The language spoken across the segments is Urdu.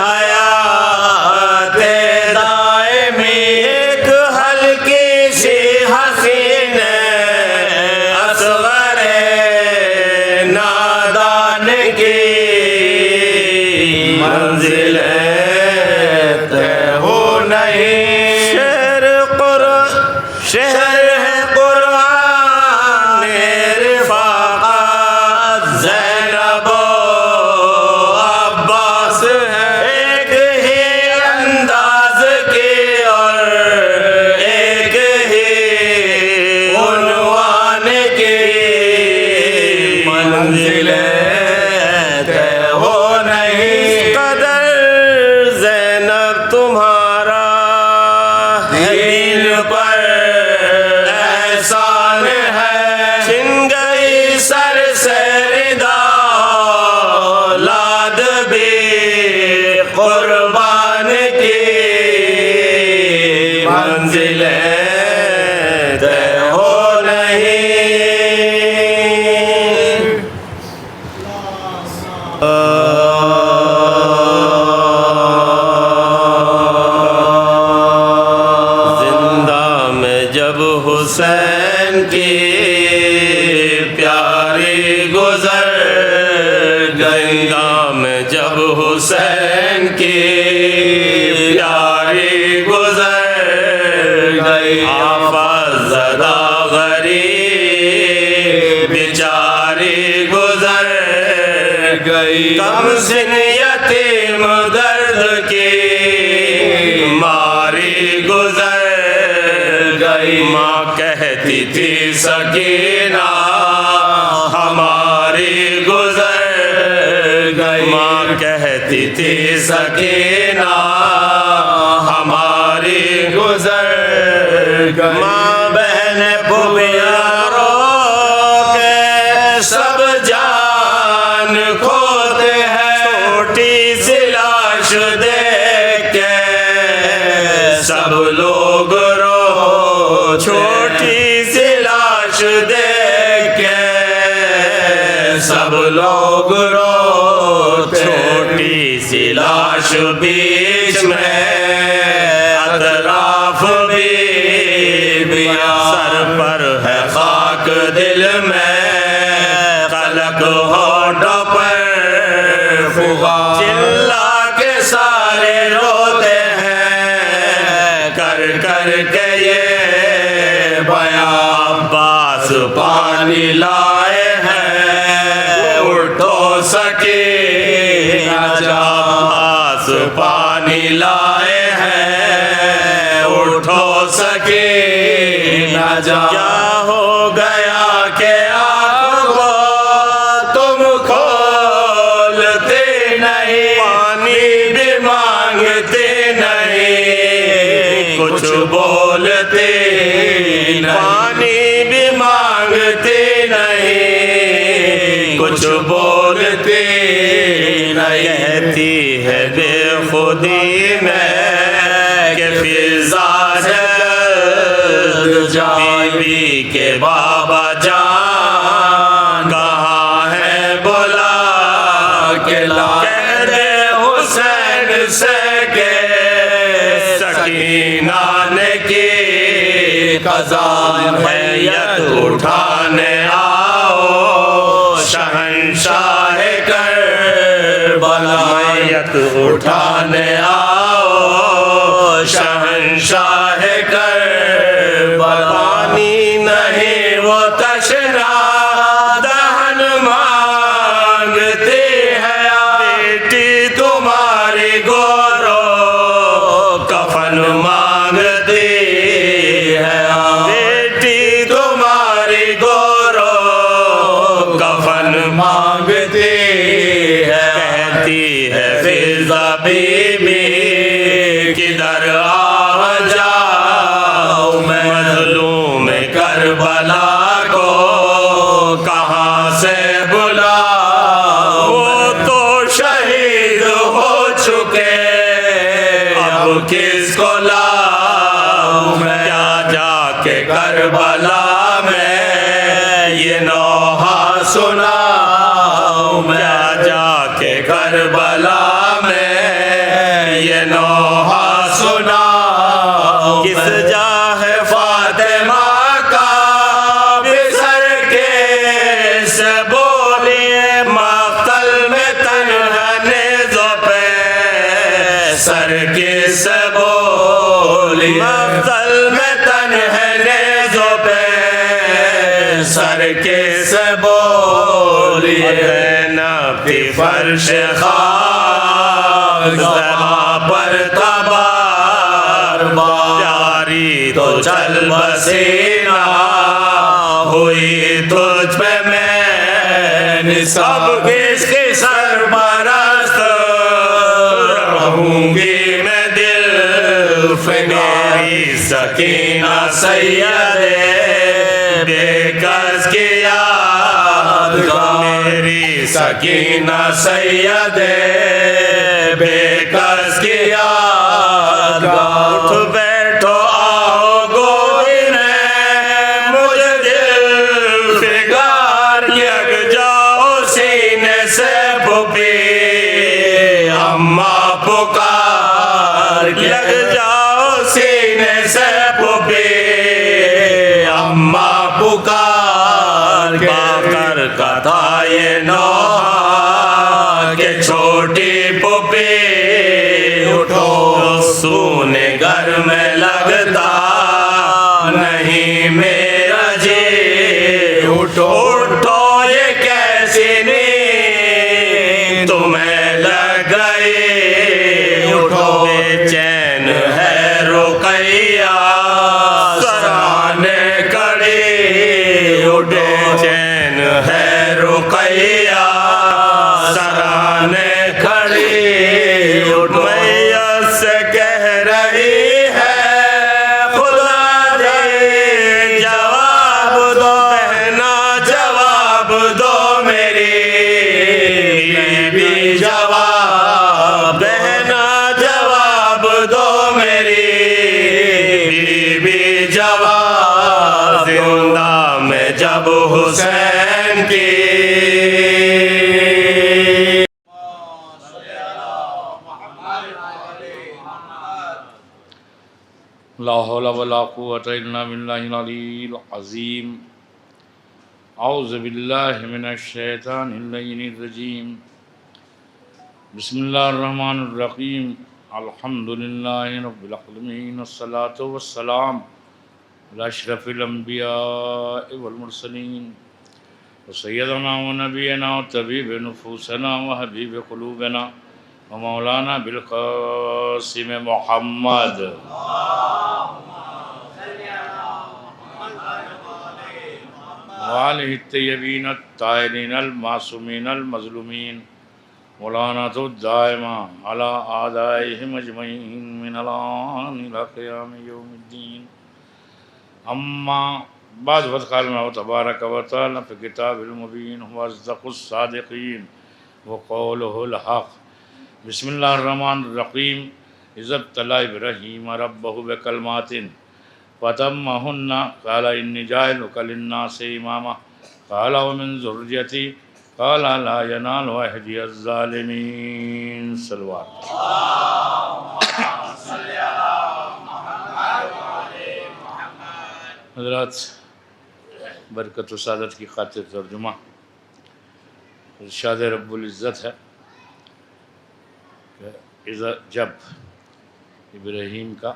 حیات دائمی ایک ہلکی سی حسین اصغر نادان کی منزل طے ہو نہیں شہر ہے قرآن رفاقت زینب و عباس ہے ایک ہی انداز کی اور ایک ہی عنوان کی منزل طے ہو نہیں قدر زینب تمہارا دین پر احسان ہے چھن گئی سر سے ردا اولاد بھی قربان کی منزل طے ہو نہیں زندہ میں جب حسین کی پیاری گزر گئی میں جب حسین کی پیاری گزر گئی آفت زدہ غریب بیچاری گزر گئی کم سن یتیم درد کی ماری گزر گئی ماں کہتی تھی سکینہ ہماری گزر گئی ماں کہتی تھی سکینہ ہماری گزر گئی ماں بہن پھوپھیاں رو کے سب جان کھوتے ہیں چھوٹی سی لاش دیکھ کے سب لوگ رو چھوٹی سی لاش دیکھ کے سب لوگ رو چھوٹی سی لاش بیچ میں اطراف بھی سر پر ہے خاک دل میں قلق ہونٹوں پر فغان چلا کے سارے روتے ہیں کر کر کے یہ بیان عباس پانی لائے ہیں اٹھو سکینہ جا عباس پانی لائے ہیں اٹھو سکینہ جا کیا ہو گیا کہ آنکھوں کو تم کھولتے نہیں پانی بھی مانگتے نہیں کچھ بولتے پانی بھی مانگتے نہیں کچھ بولتے نہیں کہتی ہے بے خودی میں کہ فضا جلد جائے بی کے بابا جان کہاں ہے بلا کے لا کہہ دے حسین سے کہ سکینہ نے کی قضا میت اٹھانے آؤ شہنشاہ کربلا میت اٹھانے آؤ شہنشاہ کربلا پانی نہیں وہ تشنا دہن مانگتی ہے بیٹی تمہاری گورو کفن مانگتی ہے بیٹی تمہاری گورو کفن مانگتی ہے کہتی ہے فضا بی بی کدھر آ جاؤ میں مظلوم کربلا کو کہاں سے بلاؤ وہ تو شہید ہو چکے اب کس کو لاؤ میں کیا جا کے کربلا میں یہ نوحہ سناؤ میں کیا جا کے کربلا میں سر کس بولی مفضل میں تن ہے نیزوں پہ سر کس بولی نبی فرش خاک زماں پر تبار جاری تو چل بسینہ ہوئی تجھ پہ میں سب کس کی سرپرست رہوں گی میں دل فگاری سکینہ سید بے کس کی یادگار میری سکینہ سید بے کس کی یادگار اٹھ بیٹھو آؤ گوئی میں مجھے دل فگار لگ جاؤ سینے سے پھوپھی اماں پکار لگ جاؤ سینے سے پھوپھی اماں پکار باقر کا تھا یہ نوحہ کہ چھوٹی پھوپھی اٹھو سونے گھر میں لگتا نہیں میرا جی اٹھو اٹھو یہ کیسی نیند تمہیں لگ گئی اٹھو بے چین ہے رقیہ سرانے کڑی اٹھو بے چین ہے رقیہ سرانے کھڑی اٹھو میت سے کہہ رہی ہے خدا دے جواب دو بہنا جواب دو میری بیوی جواب بہنا جواب دو میری بیوی جواب زندہ میں جب حسین کی لا حول ولا قوة الا باللہ العلی العظیم اعوذ باللہ من الشیطان اللعین الرجیم بسم اللہ الرحمن الرحیم الحمدللہ رب العالمین والصلاة والسلام علی اشرف الانبیاء والمرسلین وسیدنا ونبینا وطبیب نفوسنا وحبیب قلوبنا ومولانا بالقاسم محمد وآلہ الطیبین الطاہرین المعصومین المظلومین ولعنۃ الدائمہ علی اعدائہم اجمعین من الآن الی قیام یوم الدین اما بعد فقد قال اللہ تبارک و تعالی فی کتاب المبین هو اصدق الصادقین وقولہ الحق بسم اللہ الرحمن الرحیم اذ ابتلی ابراہیم ربہ بکلمات فتمہن قال انی جاعلک للناس اماما قال ومن ذریتی قال لا ینال عہدی الظالمین صلوات حضرات برکت و سعادت کی خاطر ترجمہ ارشاد رب العزت ہے کہ جب ابراہیم کا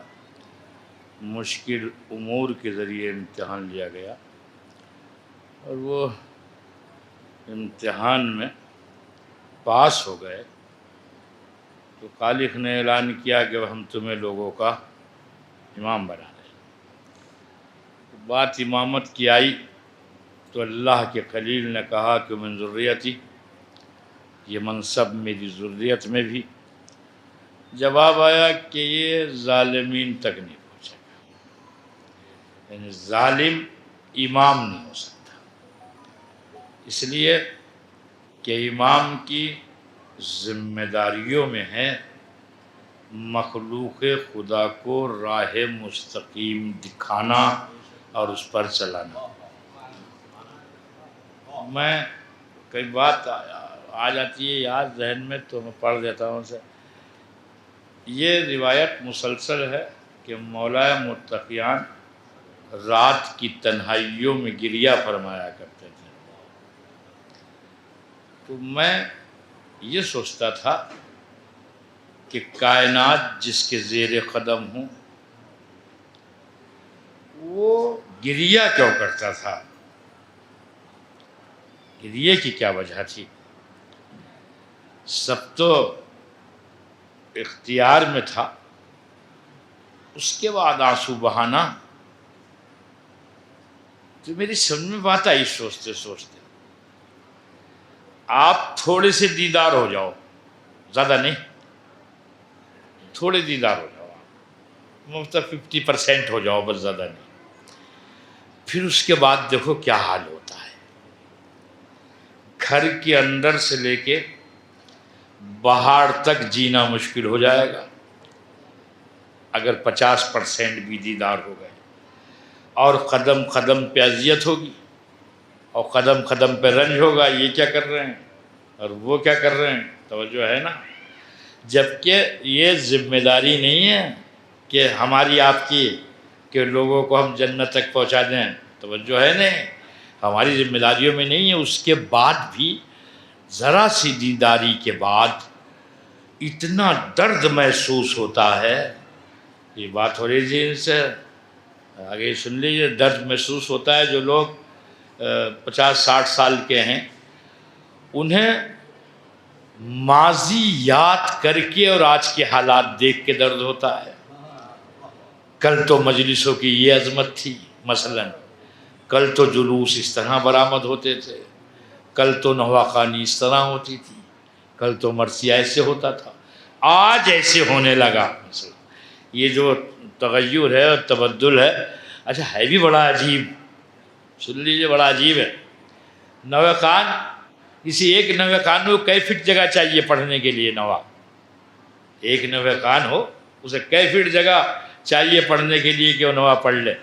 مشکل امور کے ذریعے امتحان لیا گیا اور وہ امتحان میں پاس ہو گئے تو خالق نے اعلان کیا کہ ہم تمہیں لوگوں کا امام بنا دیں. بات امامت کی آئی تو اللہ کے خلیل نے کہا کہ من ذریتی، یہ منصب میری ذریت میں بھی. جواب آیا کہ یہ ظالمین تک نہیں پہنچے گا، یعنی ظالم امام نہیں ہو سکتا، اس لیے کہ امام کی ذمہ داریوں میں ہے مخلوق خدا کو راہ مستقیم دکھانا اور اس پر چلانا. میں کئی بات آ جاتی ہے یاد ذہن میں تو میں پڑھ دیتا ہوں اسے. یہ روایت مسلسل ہے کہ مولا متقیان رات کی تنہائیوں میں گریہ فرمایا کرتے تھے. تو میں یہ سوچتا تھا کہ کائنات جس کے زیر قدم ہوں وہ گریہ کیوں کرتا تھا؟ گریہ کی کیا وجہ تھی؟ سب تو اختیار میں تھا، اس کے بعد آنسو بہانا، تو میری سمجھ میں بات آئی سوچتے سوچتے۔ آپ تھوڑے سے دیدار ہو جاؤ، زیادہ نہیں، تھوڑے دیدار ہو جاؤ، مطلب 50% ہو جاؤ، بس زیادہ نہیں۔ پھر اس کے بعد دیکھو کیا حال ہوتا ہے۔ گھر کے اندر سے لے کے باہر تک جینا مشکل ہو جائے گا اگر 50% بھی دیدار ہو گئے، اور قدم قدم پہ اذیت ہوگی، اور قدم قدم پہ رنج ہوگا، یہ کیا کر رہے ہیں اور وہ کیا کر رہے ہیں، توجہ ہے نا؟ جبکہ یہ ذمہ داری نہیں ہے کہ ہماری آپ کی کہ لوگوں کو ہم جنت تک پہنچا دیں، توجہ ہے نہیں، ہماری ذمہ داریوں میں نہیں ہے۔ اس کے بعد بھی ذرا سی دینداری کے بعد اتنا درد محسوس ہوتا ہے، یہ بات ہو رہی تھی ان سے، آگے سن لیجیے، درد محسوس ہوتا ہے۔ جو لوگ 50-60 سال کے ہیں انہیں ماضی یاد کر کے اور آج کے حالات دیکھ کے درد ہوتا ہے۔ کل تو مجلسوں کی یہ عظمت تھی، مثلاً کل تو جلوس اس طرح برآمد ہوتے تھے، کل تو نواخوانی اس طرح ہوتی تھی، کل تو مرثیہ ایسے ہوتا تھا، آج ایسے ہونے لگا۔ مثلا یہ جو تغیر ہے اور تبدل ہے، اچھا ہے بھی بڑا عجیب، سن لیجیے، بڑا عجیب ہے۔ نوے خان، کسی ایک نوے خان کو کئی فٹ جگہ چاہیے پڑھنے کے لیے؟ نوا ایک نوے خان ہو، اسے کئی فٹ جگہ چاہیے پڑھنے کے لیے کہ وہ نوا پڑھ لے؟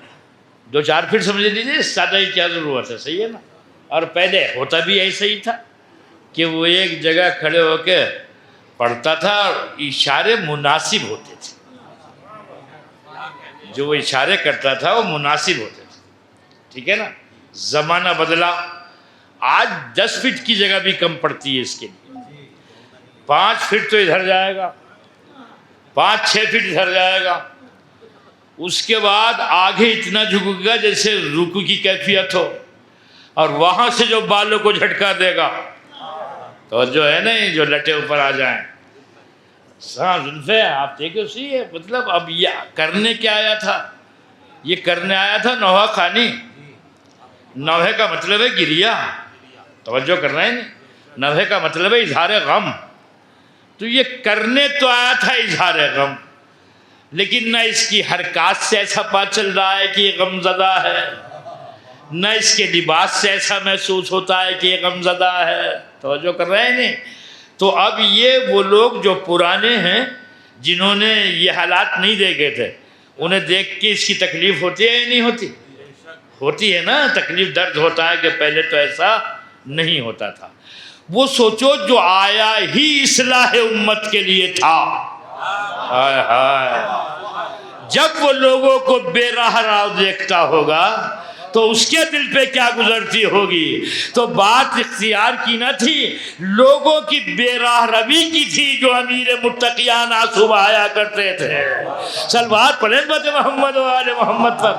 2-4 فٹ سمجھ لیجیے، اس زیادہ ہی کیا ضرورت ہے، صحیح ہے نا؟ اور پہلے ہوتا بھی ایسا ہی تھا کہ وہ ایک جگہ کھڑے ہو کے پڑھتا تھا، اور اشارے مناسب ہوتے تھے، جو وہ اشارے کرتا تھا وہ مناسب ہوتے تھے، ٹھیک ہے نا؟ زمانہ بدلا، آج 10 فٹ کی جگہ بھی کم پڑتی ہے اس کے لیے، 5 فٹ تو ادھر جائے گا، 5-6 فٹ ادھر جائے گا، اس کے بعد آگے اتنا جھکے گا جیسے رکوع کی کیفیت ہو، اور وہاں سے جو بالوں کو جھٹکا دے گا، توجہ ہے نہیں، جو لٹے اوپر آ جائیں، زلفے آپ دیکھیں اسی ہے۔ مطلب اب یہ کرنے کیا آیا تھا؟ یہ کرنے آیا تھا نوحہ خوانی۔ نوحے کا مطلب ہے گریہ، توجہ کر رہے ہیں نہیں؟ نوحے کا مطلب ہے اظہار غم، تو یہ کرنے تو آیا تھا اظہار غم، لیکن نہ اس کی حرکات سے ایسا پتہ چل رہا ہے کہ یہ غم زدہ ہے، نہ اس کے لباس سے ایسا محسوس ہوتا ہے کہ یہ غم زدہ ہے، توجہ کر رہے ہیں نہیں؟ تو اب یہ وہ لوگ جو پرانے ہیں، جنہوں نے یہ حالات نہیں دیکھے تھے، انہیں دیکھ کے اس کی تکلیف ہوتی ہے یا نہیں ہوتی؟ ہوتی ہے نا، تکلیف، درد ہوتا ہے کہ پہلے تو ایسا نہیں ہوتا تھا۔ وہ سوچو جو آیا ہی اصلاح امت کے لیے تھا، ہائے ہائے، جب وہ لوگوں کو بے راہ راہ دیکھتا ہوگا تو اس کے دل پہ کیا گزرتی ہوگی؟ تو بات اختیار کی نہ تھی، لوگوں کی بے راہ روی کی تھی، جو امیر متقیان آنسو بہایا کرتے تھے۔ صلوات پڑھیں بات محمد و آل محمد پر۔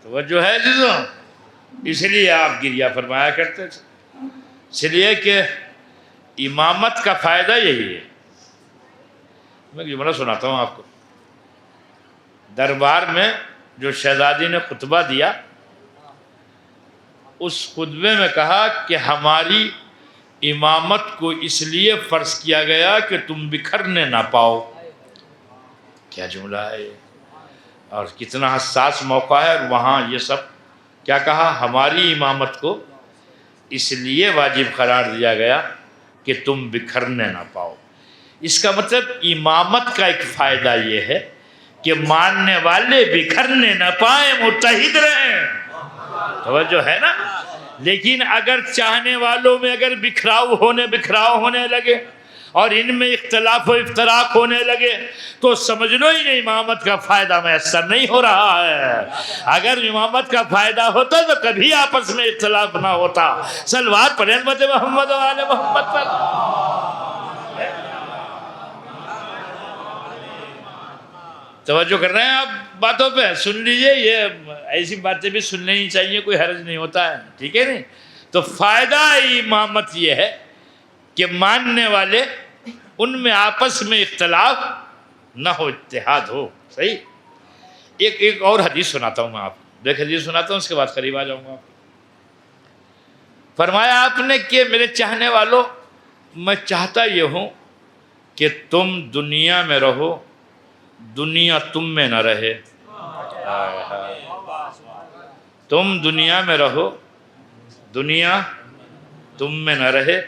توجہ ہے جزو، اس لیے آپ گریہ فرمایا کرتے تھے، اس لیے کہ امامت کا فائدہ یہی ہے۔ میں ایک جملہ سناتا ہوں آپ کو۔ دربار میں جو شہزادی نے خطبہ دیا، اس خطبے میں کہا کہ ہماری امامت کو اس لیے فرض کیا گیا کہ تم بکھرنے نہ پاؤ۔ کیا جملہ ہے یہ، اور کتنا حساس موقع ہے، اور وہاں یہ سب کیا کہا؟ ہماری امامت کو اس لیے واجب قرار دیا گیا کہ تم بکھرنے نہ پاؤ۔ اس کا مطلب امامت کا ایک فائدہ یہ ہے کہ ماننے والے بکھرنے نہ پائیں، متحد رہیں، توجہ ہے نا؟ لیکن اگر چاہنے والوں میں اگر بکھراؤ ہونے لگے، اور ان میں اختلاف و افتراق ہونے لگے تو سمجھ لو انہیں امامت کا فائدہ میسر نہیں ہو رہا ہے۔ اگر امامت کا فائدہ ہوتا تو کبھی آپس میں اختلاف نہ ہوتا۔ صلوات پڑھیں امت محمد و آل محمد پر۔ توجہ کر رہے ہیں آپ باتوں پہ؟ سن لیجئے، یہ ایسی باتیں بھی سن لینی چاہیے، کوئی حرج نہیں ہوتا ہے، ٹھیک ہے نہیں؟ تو فائدہ امامت یہ ہے کہ ماننے والے ان میں آپس میں اختلاف نہ ہو، اتحاد ہو۔ صحیح؟ ایک اور حدیث سناتا ہوں میں آپ کو، ایک حدیث سناتا ہوں، اس کے بعد قریب آ جاؤں گا۔ فرمایا آپ نے کہ میرے چاہنے والوں، میں چاہتا یہ ہوں کہ تم دنیا میں رہو، دنیا تم میں نہ رہے۔ تم دنیا میں رہو، دنیا تم میں نہ رہے۔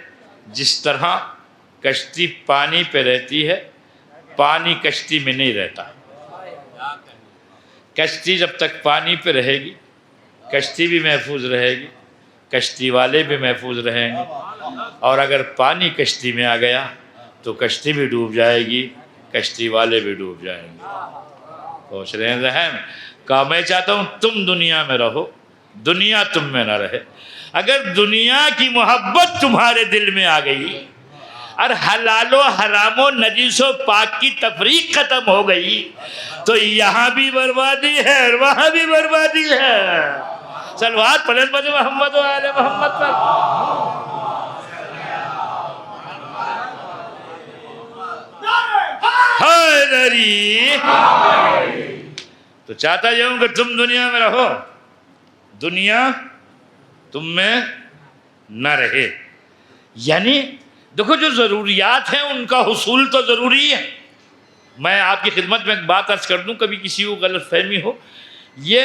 جس طرح کشتی پانی پہ رہتی ہے، پانی کشتی میں نہیں رہتا۔ کشتی جب تک پانی پہ رہے گی، کشتی بھی محفوظ رہے گی، کشتی والے بھی محفوظ رہیں گے، اور اگر پانی کشتی میں آ گیا تو کشتی بھی ڈوب جائے گی، کشتی والے بھی ڈوب جائیں گے۔ پوچھ رہے ہیں ذہن کہا میں چاہتا ہوں تم دنیا میں رہو، دنیا تم میں نہ رہے۔ اگر دنیا کی محبت تمہارے دل میں آ گئی اور حلال و حرام و نجیس و پاک کی تفریق ختم ہو گئی تو یہاں بھی بربادی ہے اور وہاں بھی بربادی ہے۔ صلوات پڑھیں محمد و آل محمد پر۔ حیدری تو چاہتا یہ ہوں کہ تم دنیا میں رہو، دنیا تم میں نہ رہے۔ یعنی دیکھو جو ضروریات ہیں ان کا حصول تو ضروری ہے۔ میں آپ کی خدمت میں ایک بات عرض کر دوں، کبھی کسی کو غلط فہمی ہو، یہ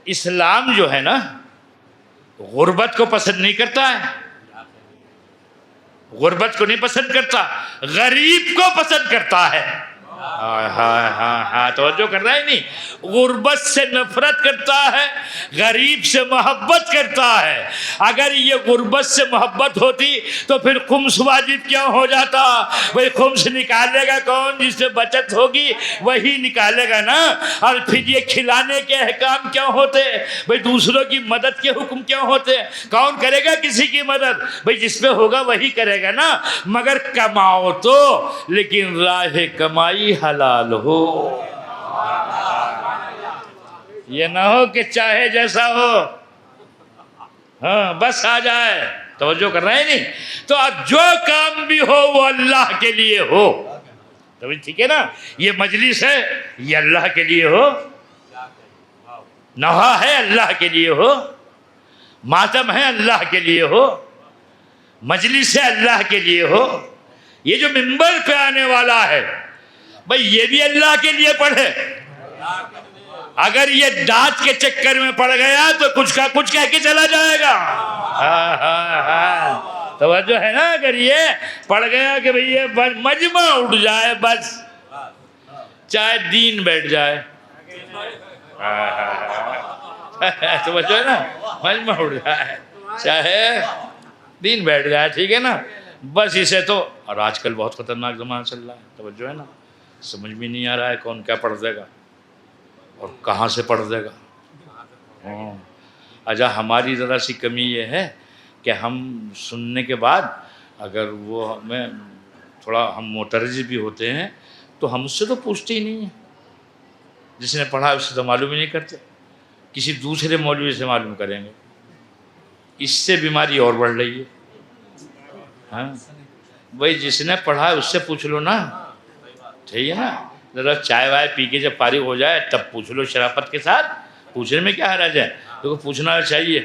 اسلام جو ہے نا غربت کو پسند نہیں کرتا ہے، غربت کو نہیں پسند کرتا، غریب کو پسند کرتا ہے۔ ہاں توجہ کر رہا ہے نہیں؟ غربت سے نفرت کرتا ہے، غریب سے محبت کرتا ہے۔ اگر یہ غربت سے محبت ہوتی تو پھر خمس واجب کیوں ہو جاتا؟ بھئی خمس نکالے گا کون؟ جس سے بچت ہوگی وہی نکالے گا نا۔ اور پھر یہ کھلانے کے احکام کیوں ہوتے؟ بھئی دوسروں کی مدد کے حکم کیوں ہوتے؟ کون کرے گا کسی کی مدد؟ بھئی جس پہ ہوگا وہی کرے گا نا۔ مگر کماؤ تو، لیکن راہ کمائی حلال ہو۔ یہ نہ ہو کہ چاہے جیسا ہو، ہاں بس آ جائے۔ توجہ کر رہے ہیں نہیں؟ تو اب جو کام بھی ہو وہ اللہ کے لیے ہو۔ تو ٹھیک ہے نا؟ یہ مجلس ہے یہ اللہ کے لیے ہو، نوحہ ہے اللہ کے لیے ہو، ماتم ہے اللہ کے لیے ہو، مجلس ہے اللہ کے لیے ہو۔ یہ جو منبر پہ آنے والا ہے بھئی یہ بھی اللہ کے لیے پڑھے۔ اگر یہ دانت کے چکر میں پڑ گیا تو کچھ کا کچھ کہہ کے چلا جائے گا۔ توجہ ہے نا؟ اگر یہ پڑ گیا کہ بھئی یہ مجمع اٹھ جائے بس، چاہے دین بیٹھ جائے، توجہ ہے نا؟ مجمع اٹھ جائے چاہے دین بیٹھ جائے، ٹھیک ہے نا؟ بس اسے تو، اور آج کل بہت خطرناک زمانہ چل رہا ہے، توجہ ہے نا؟ سمجھ بھی نہیں آ رہا ہے کون کیا پڑھ دے گا اور کہاں سے پڑھ دے گا۔ اچھا ہماری ذرا سی کمی یہ ہے کہ ہم سننے کے بعد اگر وہ ہمیں تھوڑا ہم مترجم بھی ہوتے ہیں تو ہم اس سے تو پوچھتے ہی نہیں ہیں۔ جس نے پڑھا اس سے تو معلوم ہی نہیں کرتے، کسی دوسرے مولوی سے معلوم کریں گے۔ اس سے بیماری اور بڑھ رہی ہے۔ ہاں بھائی جس نے پڑھا ہے اس سے پوچھ لو نا، ٹھیک ہے نا؟ ذرا چائے وائے پی کے جب فارغ ہو جائے تب پوچھ لو شرافت کے ساتھ، پوچھنے میں کیا حرج ہے؟ تو پوچھنا چاہیے،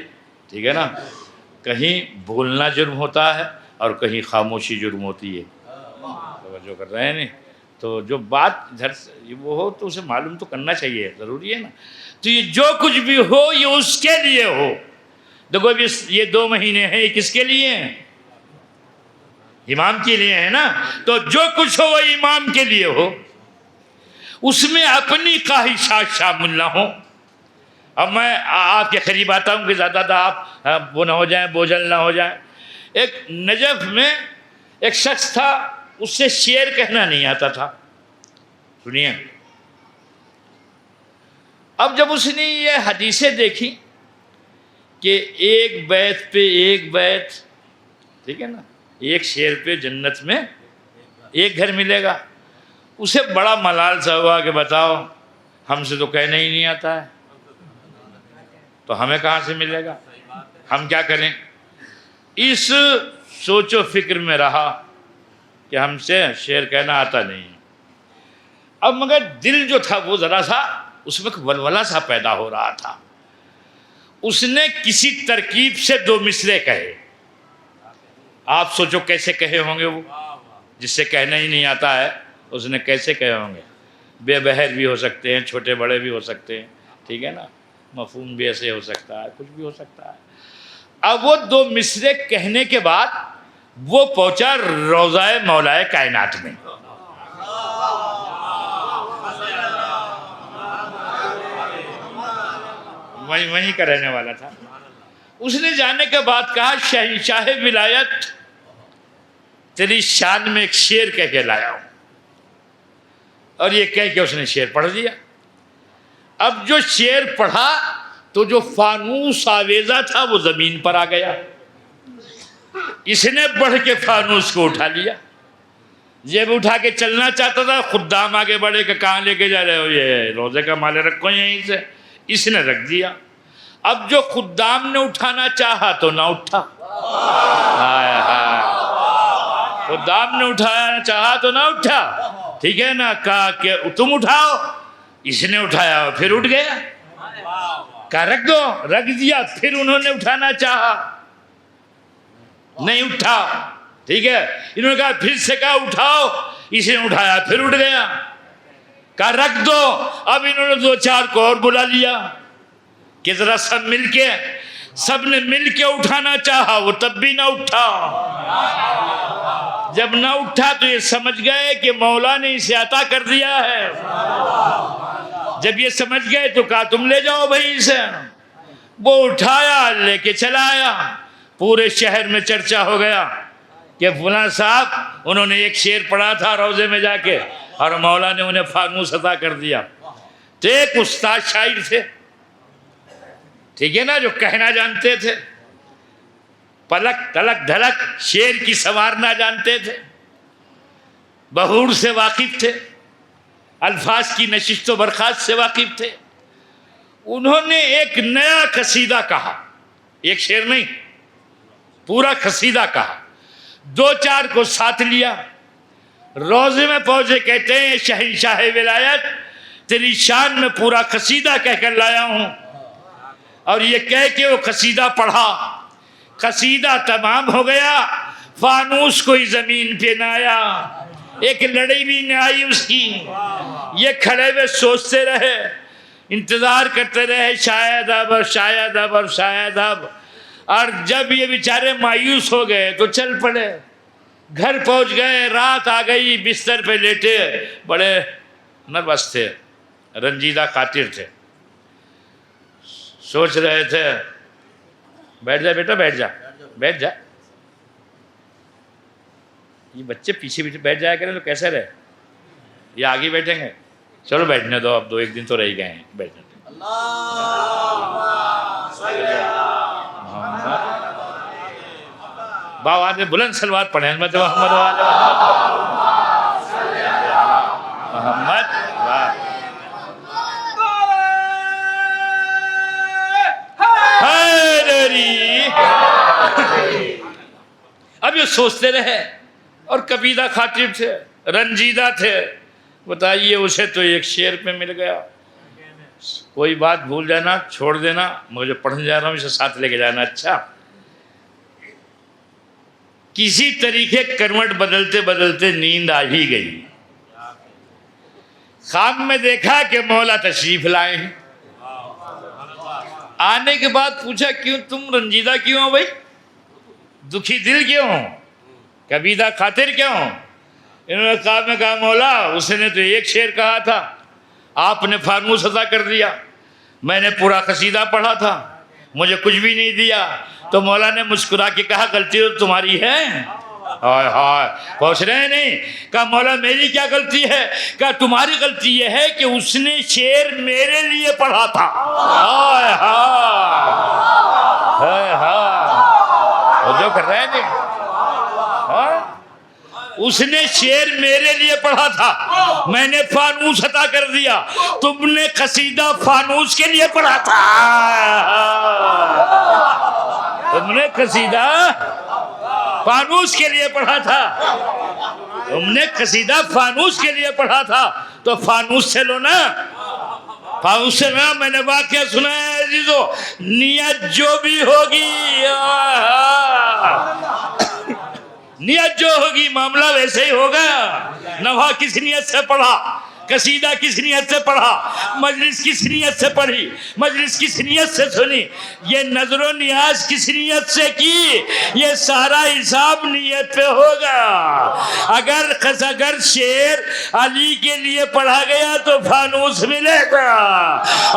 ٹھیک ہے نا؟ کہیں بولنا جرم ہوتا ہے اور کہیں خاموشی جرم ہوتی ہے۔ توجہ کر رہے ہیں نہیں؟ تو جو بات ادھر وہ ہو تو اسے معلوم تو کرنا چاہیے، ضروری ہے نا؟ تو یہ جو کچھ بھی ہو یہ اس کے لیے ہو۔ دیکھو ابھی یہ 2 مہینے ہیں، یہ کس کے لیے ہیں؟ امام کے لیے ہے نا؟ تو جو کچھ ہو وہ امام کے لیے ہو، اس میں اپنی خواہشات شامل نہ ہوں۔ اب میں آپ کے قریب آتا ہوں کہ زیادہ آپ وہ نہ ہو جائیں، بوجھل نہ ہو جائیں۔ ایک نجف میں ایک شخص تھا، اس سے شعر کہنا نہیں آتا تھا. سنیے، اب جب اس نے یہ حدیثیں دیکھی کہ ایک بیت پہ ایک بیت، ٹھیک ہے نا، ایک شعر پہ جنت میں ایک گھر ملے گا، اسے بڑا ملال سا ہوا کہ بتاؤ ہم سے تو کہنا ہی نہیں آتا ہے، تو ہمیں کہاں سے ملے گا، ہم کیا کریں. اس سوچ و فکر میں رہا کہ ہم سے شعر کہنا آتا نہیں. اب مگر دل جو تھا وہ ذرا سا اس وقت ولولہ سا پیدا ہو رہا تھا. اس نے کسی ترکیب سے 2 مصرے کہے. آپ سوچو کیسے کہے ہوں گے وہ، جس سے کہنا ہی نہیں آتا ہے اس نے کیسے کہے ہوں گے. بے بہر بھی ہو سکتے ہیں، چھوٹے بڑے بھی ہو سکتے ہیں، ٹھیک ہے نا، مفہوم بھی ایسے ہو سکتا ہے، کچھ بھی ہو سکتا ہے. اب وہ 2 مصرے کہنے کے بعد وہ پہنچا روضہ مولا کائنات میں. وہیں کا رہنے والا تھا. اس نے جانے کے بعد کہا شہنشاہ ولایت تیری شان میں ایک شعر کہہ کے لایا ہوں. اور یہ کہہ کے اس نے شعر پڑھ دیا. اب جو شعر پڑھا تو جو فانوس آویزہ تھا وہ زمین پر آ گیا. اس نے بڑھ کے فانوس کو اٹھا لیا. جب اٹھا کے چلنا چاہتا تھا خدام آگے بڑھے کہ کہاں لے کے جا رہے ہو، یہ روزے کا مال رکھو یہیں سے. اس نے رکھ دیا. اب جو خدام نے اٹھانا چاہا تو نہ اٹھا. خدام نے اٹھانا چاہا تو نہ اٹھا، ٹھیک ہے نا. کہا کہ تم اٹھاؤ، اس نے اٹھایا پھر اٹھ گیا. کہا رکھ دو، رکھ دیا. پھر انہوں نے اٹھانا چاہا، نہیں اٹھا، ٹھیک ہے. انہوں نے کہا پھر سے کہا اٹھاؤ، اس نے اٹھایا پھر اٹھ گیا. کہا رکھ دو. اب انہوں نے 2-4 کو اور بلا لیا کہ ذرا سب نے مل کے اٹھانا چاہا، وہ تب بھی نہ اٹھا. جب نہ اٹھا تو یہ سمجھ گئے کہ مولا نے اسے عطا کر دیا ہے. جب یہ سمجھ گئے تو کہا تم لے جاؤ بھائی اسے. وہ اٹھایا، لے کے چلا آیا. پورے شہر میں چرچا ہو گیا کہ فلاں صاحب انہوں نے ایک شعر پڑھا تھا روزے میں جا کے اور مولا نے انہیں فانوس عطا کر دیا. تو ایک استاد شاعر تھے، ٹھیک ہے نا، جو کہنا جانتے تھے، پلک تلک دھلک شعر کی سنوارنا جانتے تھے، بہور سے واقف تھے، الفاظ کی نشست و برخاست سے واقف تھے. انہوں نے ایک نیا قصیدہ کہا. ایک شعر نہیں، پورا قصیدہ کہا. 2-4 کو ساتھ لیا. روزے میں پہنچے، کہتے ہیں شہنشاہ ولایت تیری شان میں پورا قصیدہ کہہ کر لایا ہوں. اور یہ کہہ کے وہ قصیدہ پڑھا. قصیدہ تمام ہو گیا، فانوس کوئی زمین پہ نہ آیا، ایک لڑی بھی نہ آئی اس کی. یہ کھڑے ہوئے سوچتے رہے، انتظار کرتے رہے، شاید اب اور شاید اب اور شاید اب. اور جب یہ بیچارے مایوس ہو گئے تو چل پڑے. گھر پہنچ گئے، رات آ گئی، بستر پہ لیٹے، بڑے نروس تھے، رنجیدہ خاطر تھے. سوچ رہے تھے، بیٹھ جا بیٹا، بیٹھ جا بیٹھ جا. یہ بچے پیچھے پیچھے بیٹھ جایا کریں تو کیسے رہے، یہ آگے بیٹھیں گے. چلو بیٹھنے دو، اب 2-1 دن تو رہ ہی گئے ہیں، بیٹھنے دو. باو آج بلند سلوات پڑھیں محمد محمد. اب یہ سوچتے رہے اور کبیدہ خاطر تھے، رنجیدہ تھے. بتائیے اسے تو ایک شعر پہ مل گیا. کوئی بات بھول جانا، چھوڑ دینا، مجھے پڑھنے جا رہا ہوں، اسے ساتھ لے کے جانا. اچھا، کسی طریقے کروٹ بدلتے بدلتے نیند آ ہی گئی. خواب میں دیکھا کہ مولا تشریف لائے ہیں. آنے کے بعد پوچھا کیوں تم رنجیدہ کیوں ہو بھائی، دکھی دل کیوں ہو، کبیدہ خاطر کیوں ہو؟ انہوں نے کہا، میں کہا مولا اس نے تو ایک شعر کہا تھا، آپ نے فانوس عطا کر دیا. میں نے پورا قصیدہ پڑھا تھا، مجھے کچھ بھی نہیں دیا. تو مولا نے مسکرا کے کہا غلطی تو تمہاری ہے، ہائے ہائے پہنچ رہے نہیں؟ کہا مولا میری کیا غلطی ہے؟ کہا تمہاری غلطی یہ ہے کہ اس نے شعر میرے لیے پڑھا تھا۔ ہائے ہائے ہائے جو کر رہے ہیں نہیں، اس نے شعر میرے لیے پڑھا تھا، میں نے فانوس عطا کر دیا، تم نے قصیدہ فانوس کے لیے پڑھا تھا۔ تم نے قصیدہ فانوس کے لیے پڑھا تھا، تم نے قصیدہ فانوس کے لیے پڑھا تھا، تو فانوس سے لو نا، فانوس سے نا۔ میں نے واقعہ سنا ہے عزیزو، نیت جو بھی ہوگی، نیت جو ہوگی معاملہ ویسے ہی ہوگا۔ نوحہ کس نیت سے پڑھا، قصیدہ کس نیت سے پڑھا، مجلس کس نیت سے پڑھی، مجلس کس نیت سے سنی، یہ نظر و نیاز کس نیت سے کی، یہ سارا حساب نیت پہ ہوگا۔ اگر شعر علی کے لیے پڑھا گیا تو فانوس ملے گا،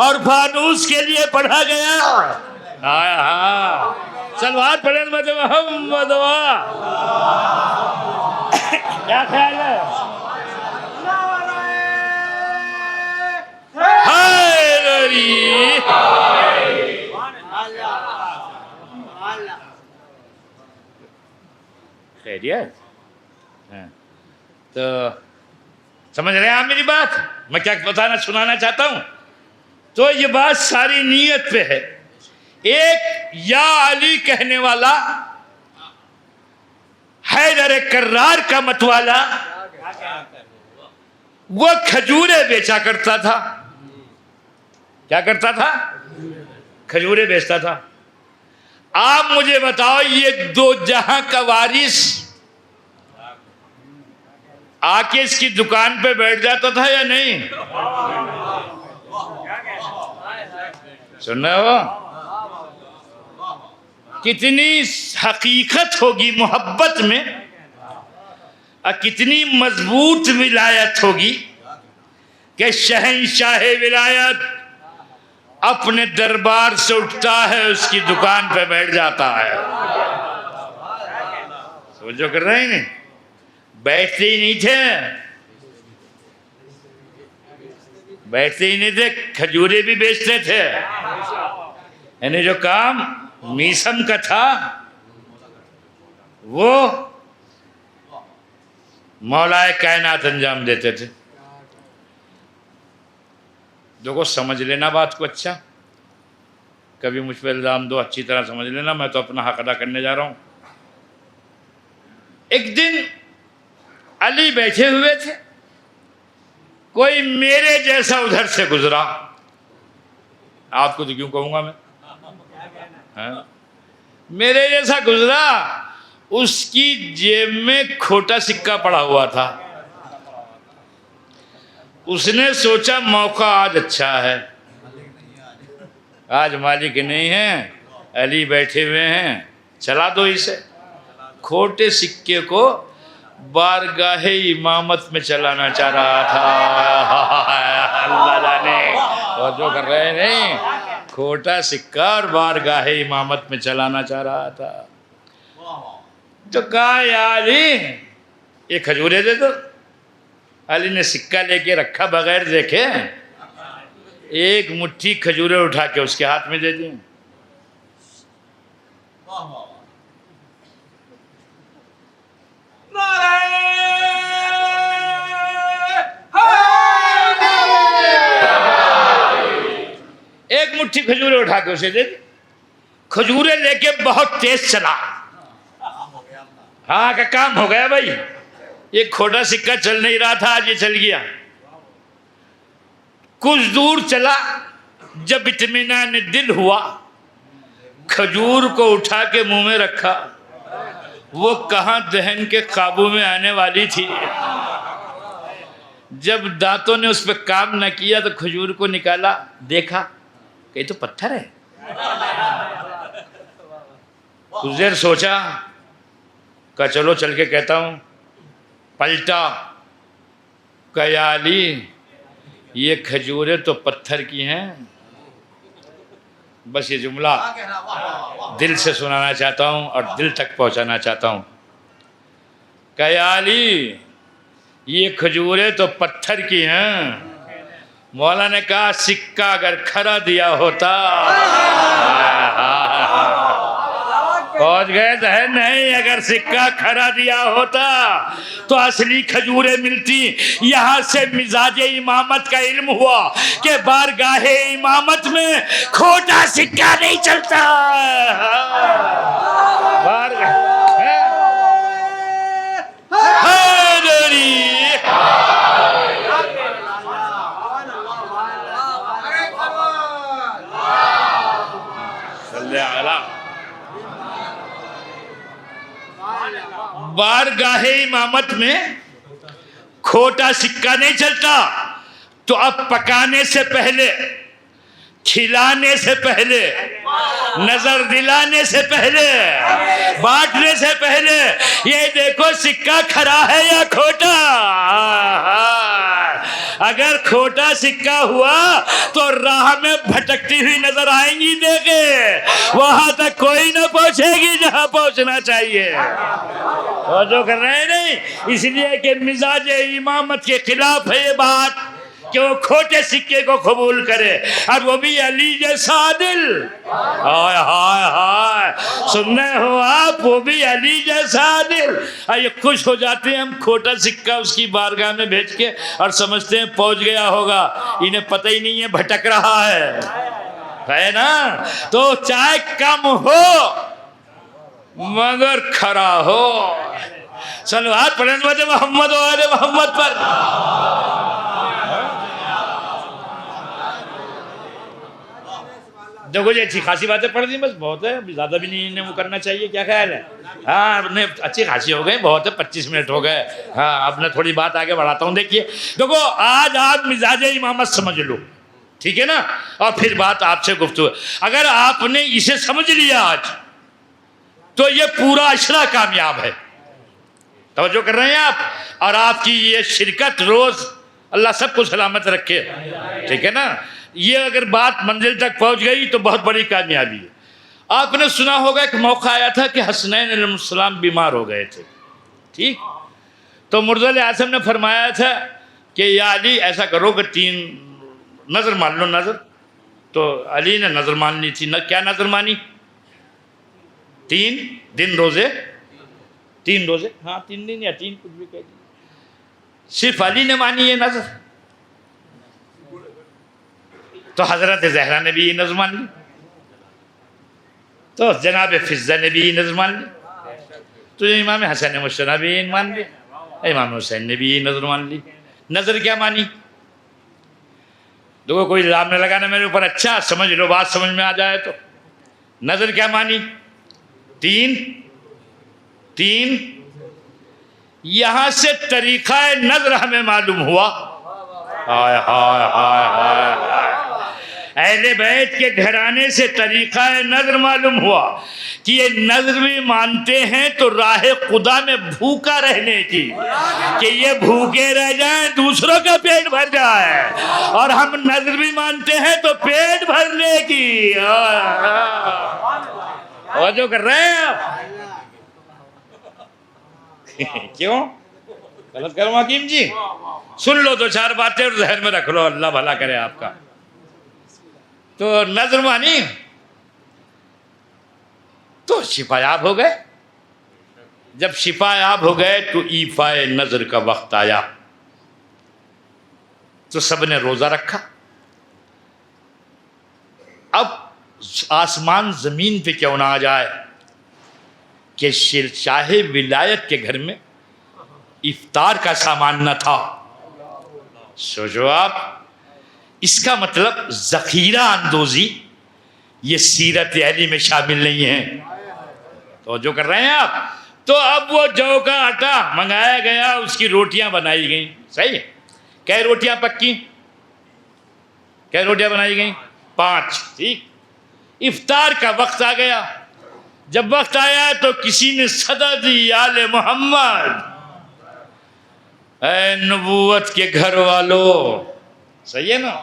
اور فانوس کے لیے پڑھا گیا صلوات پڑھیں محمد کیا خیال ہے؟ خیریت؟ تو سمجھ رہے ہیں آپ میری بات؟ میں کیا سنانا چاہتا ہوں؟ تو یہ بات ساری نیت پہ ہے۔ ایک یا علی کہنے والا حیدر کرار کا متوالا، وہ کھجورے بیچا کرتا تھا۔ کیا کرتا تھا؟ کھجورے بیچتا تھا۔ آپ مجھے بتاؤ، یہ دو جہاں کا وارث آ کے اس کی دکان پہ بیٹھ جاتا تھا یا نہیں؟ سننا ہو؟ کتنی حقیقت ہوگی محبت میں، اور کتنی مضبوط ولایت ہوگی کہ شہنشاہ ولایت اپنے دربار سے اٹھتا ہے، اس کی دکان پہ بیٹھ جاتا ہے۔ سمجھو کر رہے ہیں نہیں؟ بیٹھتے ہی نہیں تھے، بیٹھتے ہی نہیں تھے، کھجورے بھی بیچتے تھے۔ یعنی جو کام میسم کا تھا وہ مولا کائنات انجام دیتے تھے۔ دیکھو سمجھ لینا بات کو، اچھا کبھی مجھ پہ الزام دو، اچھی طرح سمجھ لینا، میں تو اپنا حق ادا کرنے جا رہا ہوں۔ ایک دن علی بیٹھے ہوئے تھے، کوئی میرے جیسا ادھر سے گزرا۔ آپ کو تو کیوں کہوں گا میں، میرے جیسا گزرا، اس کی جیب میں کھوٹا سکہ پڑا ہوا تھا۔ اس نے سوچا موقع آج اچھا ہے، آج مالک نہیں ہے، علی بیٹھے ہوئے ہیں، چلا دو اسے۔ کھوٹے سکے کو بارگاہ امامت میں چلانا چاہ رہا تھا۔ اللہ جانے اور جو کر رہے نہیں، کھوٹا سکہ اور بارگاہ امامت میں چلانا چاہ رہا تھا۔ تو کہا یا علی یہ کھجورے دے دو۔ علی نے سکہ لے کے رکھا بغیر دیکھے، ایک مٹھی کھجورے اٹھا کے اس کے ہاتھ میں دے دی۔ ایک مٹھی کھجورے اٹھا کے اسے دے دی۔ کھجورے لے کے بہت تیز چلا۔ ہاں کا کام ہو گیا بھائی، یہ کھوٹا سکہ چل نہیں رہا تھا، آج یہ چل گیا۔ کچھ دور چلا، جب اطمینان دل ہوا، کھجور کو اٹھا کے منہ میں رکھا، وہ کہاں دہن کے قابو میں آنے والی تھی۔ جب دانتوں نے اس پہ کام نہ کیا تو کھجور کو نکالا، دیکھا کہ یہ تو پتھر ہے۔ کچھ دیر سوچا، کہا چلو چل کے کہتا ہوں۔ پلٹا، کہا یا علی یہ کھجوریں تو پتھر کی ہیں۔ بس یہ جملہ دل سے سنانا چاہتا ہوں اور دل تک پہنچانا چاہتا ہوں۔ کہ یا علی یہ کھجوریں تو پتھر کی ہیں. مولا نے کہا سکہ اگر کھرا دیا ہوتا. پہنچ گئے ذہن نہیں. اگر سکہ کھرا دیا ہوتا تو اصلی کھجوریں ملتی. یہاں سے مزاج امامت کا علم ہوا کہ بارگاہ امامت میں کھوٹا سکہ نہیں چلتا. بارگاہ امامت میں کھوٹا سکہ نہیں چلتا. تو اب پکانے سے پہلے، کھلانے سے پہلے، نظر دلانے سے پہلے، بانٹنے سے پہلے یہ دیکھو سکہ کھرا ہے یا کھوٹا. اگر کھوٹا سکہ ہوا تو راہ میں بھٹکتی ہوئی نظر آئیں گی. دیکھے وہاں تک کوئی نہ پہنچے گی جہاں پہنچنا چاہیے. وہ جو کر رہے ہیں نہیں، اس لیے کہ مزاج امامت کے خلاف ہے یہ بات کہ وہ کھوٹے سکے کو قبول کرے، اور وہ بھی علی جیسا عادل. ہائے ہائے ہائے، سننے ہو آپ، وہ بھی علی جیسا عادل. یہ خوش ہو جاتے ہیں ہم کھوٹا سکہ اس کی بارگاہ میں بھیج کے، اور سمجھتے ہیں پہنچ گیا ہوگا. انہیں پتہ ہی نہیں ہے بھٹک رہا ہے نا. تو چاہے کم ہو مگر کھرا ہو. صلوات پڑھیں وجہ محمد و آل محمد پر. دیکھو جی اچھی خاصی باتیں پڑھ دی، بس بہت ہے، زیادہ بھی نہیں انہیں وہ کرنا چاہیے. کیا خیال ہے؟ ہاں اچھی خاصی ہو گئی، بہت ہے، 25 منٹ ہو گئے. ہاں اب میں تھوڑی بات آگے بڑھاتا ہوں. دیکھیے دیکھو آج آپ مزاج امامت سمجھ لو، ٹھیک ہے نا، اور پھر بات آپ سے گفتگو. اگر آپ نے اسے سمجھ لیا آج تو یہ پورا عشرہ کامیاب ہے. توجہ کر رہے ہیں آپ؟ اور آپ کی یہ شرکت روز اللہ سب کو سلامت رکھے، ٹھیک ہے نا. یہ اگر بات منزل تک پہنچ گئی تو بہت بڑی کامیابی ہے. آپ نے سنا ہوگا ایک موقع آیا تھا کہ حسنین علیہ السلام بیمار ہو گئے تھے، ٹھیک. تو مرزا علیہ السلام نے فرمایا تھا کہ یا علی ایسا کرو کہ 3 نظر مان لو. نظر تو علی نے نظر مان لی تھی. کیا نظر مانی؟ 3 دن روزے، 3 روزے، ہاں 3 دن یا 3 کچھ بھی کہہ دیجیے. صرف علی نے مانی یہ نظر. تو حضرت زہرا نے بھی یہ نظر مان لی، تو جناب فضہ نے بھی یہ نظر مان لی، تو امام حسن مشتبہ بھی یہ مان لی، امام حسین نے بھی یہ نظر مان لی. نظر کیا مانی؟ دیکھو کوئی الزام نہ لگانا میرے اوپر، اچھا سمجھ لو، بات سمجھ میں آ جائے تو. نظر کیا مانی؟ 3 یہاں سے طریقہ نظر ہمیں معلوم ہوا. ہائے ہائے ہائے ہائے، اہل بیت کے گھرانے سے طریقہ نظر معلوم ہوا کہ یہ نظر بھی مانتے ہیں تو راہ خدا میں بھوکا رہنے کی، کہ یہ بھوکے رہ جائیں دوسروں کا پیٹ بھر جائے، اور ہم نظر بھی مانتے ہیں تو پیٹ بھرنے کی. اور جو کر رہے ہیں آپ کیوں غلط کروں حکیم جی؟ سن لو 2-4 باتیں اور ذہن میں رکھ لو، اللہ بھلا کرے آپ کا. تو نظر مانی تو شفا یاب ہو گئے. جب شفا یاب ہو گئے تو ایفائے نظر کا وقت آیا، تو سب نے روزہ رکھا. اب آسمان زمین پہ کیوں نہ آ جائے کہ شاہ ولایت کے گھر میں افطار کا سامان نہ تھا. سوچو آپ، اس کا مطلب ذخیرہ اندوزی یہ سیرت علی میں شامل نہیں ہے. تو جو کر رہے ہیں آپ، تو اب وہ جو کا آٹا منگایا گیا، اس کی روٹیاں بنائی گئیں. صحیح ہے؟ کئی روٹیاں پکی، کئی روٹیاں بنائی گئیں؟ 5. ٹھیک. افطار کا وقت آ گیا. جب وقت آیا تو کسی نے صدا دی، آل محمد، اے نبوت کے گھر والوں. صحیح ہے نا؟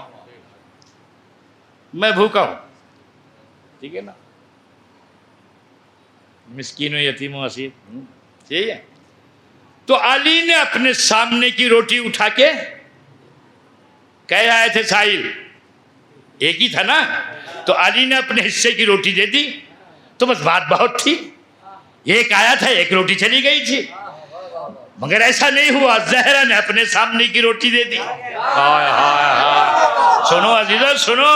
میں بھوکا ہوں، ٹھیک ہے نا، مسکین و یتیم و اسیر، ٹھیک ہے. تو علی نے اپنے سامنے کی روٹی اٹھا کے کہہ آئے تھے سائل ایک ہی تھا نا, تو علی نے اپنے حصے کی روٹی دے دی تو بس بات بہت تھی. ایک آیا تھا, ایک روٹی چلی گئی تھی. مگر ایسا نہیں ہوا, زہرا نے اپنے سامنے کی روٹی دے دی. ہائے ہائے ہائے, سنو عزیزو سنو,